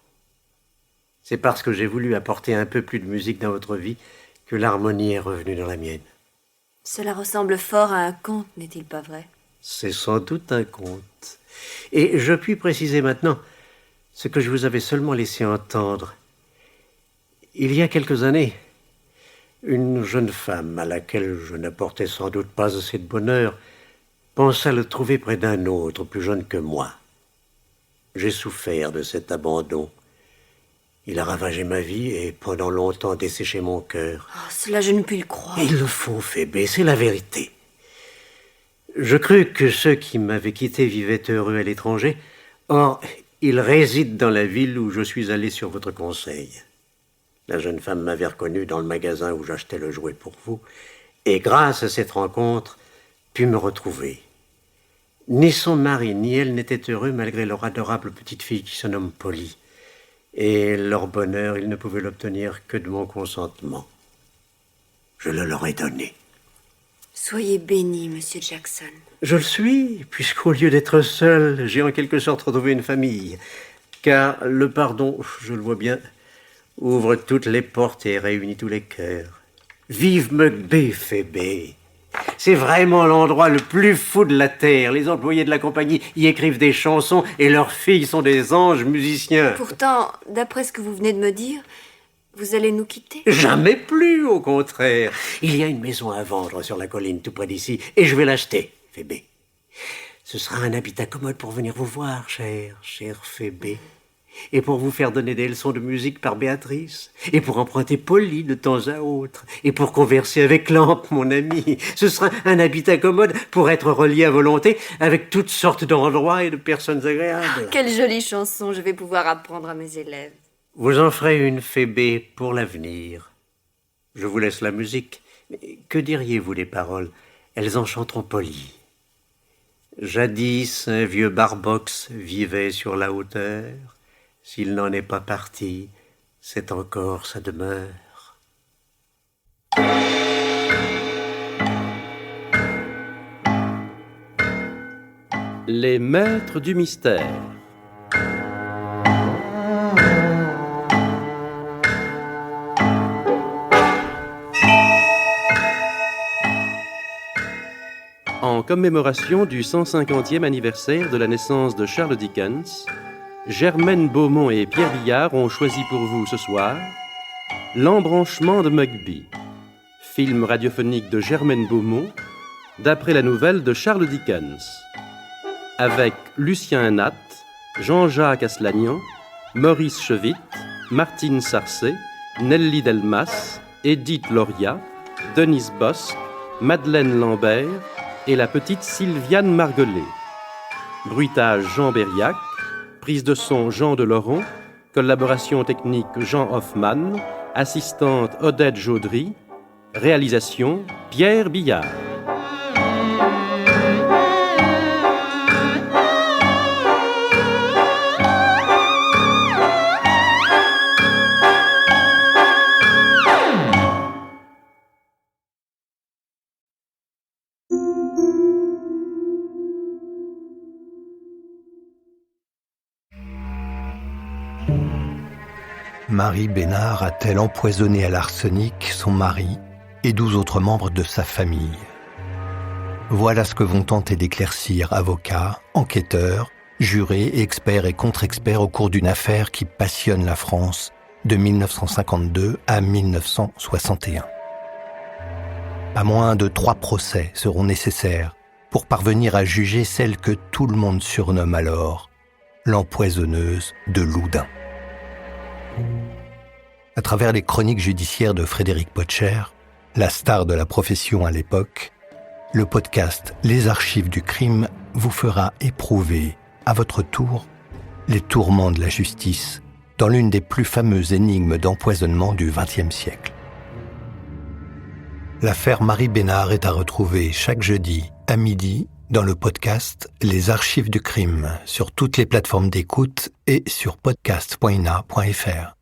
Speaker 5: C'est parce que j'ai voulu apporter un peu plus de musique dans votre vie que l'harmonie est revenue dans la mienne.
Speaker 8: Cela ressemble fort à un conte, n'est-il pas vrai?
Speaker 5: C'est sans doute un conte. Et je puis préciser maintenant ce que je vous avais seulement laissé entendre. Il y a quelques années, une jeune femme à laquelle je n'apportais sans doute pas assez de bonheur pensa le trouver près d'un autre, plus jeune que moi. J'ai souffert de cet abandon. Il a ravagé ma vie et pendant longtemps desséché mon cœur.
Speaker 8: Oh, cela, je ne puis le croire.
Speaker 5: Il le faut, Phébé, c'est la vérité. Je crus que ceux qui m'avaient quitté vivaient heureux à l'étranger. Or, ils résident dans la ville où je suis allé sur votre conseil. La jeune femme m'avait reconnu dans le magasin où j'achetais le jouet pour vous, et grâce à cette rencontre, put me retrouver. Ni son mari, ni elle n'étaient heureux malgré leur adorable petite fille qui se nomme Polly. Et leur bonheur, ils ne pouvaient l'obtenir que de mon consentement. Je le leur ai donné.
Speaker 8: Soyez béni, monsieur Jackson.
Speaker 5: Je le suis, puisqu'au lieu d'être seul, j'ai en quelque sorte retrouvé une famille. Car le pardon, je le vois bien, ouvre toutes les portes et réunit tous les cœurs. Vive McB, Phébé! C'est vraiment l'endroit le plus fou de la terre. Les employés de la compagnie y écrivent des chansons et leurs filles sont des anges musiciens.
Speaker 8: Pourtant, d'après ce que vous venez de me dire, vous allez nous quitter?
Speaker 5: Jamais plus, au contraire. Il y a une maison à vendre sur la colline tout près d'ici et je vais l'acheter, Phébé. Ce sera un habitat commode pour venir vous voir, chère Phébé. Et pour vous faire donner des leçons de musique par Béatrice, et pour emprunter Polly de temps à autre, et pour converser avec Lampe, mon ami. Ce sera un habitat commode pour être relié à volonté avec toutes sortes d'endroits et de personnes agréables.
Speaker 8: Quelle jolie chanson je vais pouvoir apprendre à mes élèves.
Speaker 5: Vous en ferez une, Phébé, pour l'avenir. Je vous laisse la musique. Mais que diriez-vous des paroles? Elles enchanteront Polly. Jadis, un vieux barbox vivait sur la hauteur. S'il n'en est pas parti, c'est encore sa demeure.
Speaker 3: Les maîtres du mystère. En commémoration du 150e anniversaire de la naissance de Charles Dickens, Germaine Beaumont et Pierre Billard ont choisi pour vous ce soir L'embranchement de Mugby, film radiophonique de Germaine Beaumont, d'après la nouvelle de Charles Dickens, avec Lucien Nat, Jean-Jacques Aslanian, Maurice Chevitte, Martine Sarcé, Nelly Delmas, Edith Loria, Denise Bosque, Madeleine Lambert et la petite Sylviane Margollet. Bruitage Jean Berriac, prise de son Jean Delaurent, collaboration technique Jean Hoffman, assistante Odette Jaudry, réalisation Pierre Billard.
Speaker 13: Marie Bénard a-t-elle empoisonné à l'arsenic son mari et 12 autres membres de sa famille? Voilà ce que vont tenter d'éclaircir avocats, enquêteurs, jurés, experts et contre-experts au cours d'une affaire qui passionne la France de 1952 à 1961. Pas moins de 3 procès seront nécessaires pour parvenir à juger celle que tout le monde surnomme alors l'empoisonneuse de Loudun. À travers les chroniques judiciaires de Frédéric Potcher, la star de la profession à l'époque, le podcast Les Archives du crime vous fera éprouver, à votre tour, les tourments de la justice dans l'une des plus fameuses énigmes d'empoisonnement du XXe siècle. L'affaire Marie Bénard est à retrouver chaque jeudi à midi dans le podcast Les Archives du crime sur toutes les plateformes d'écoute et sur podcast.ina.fr.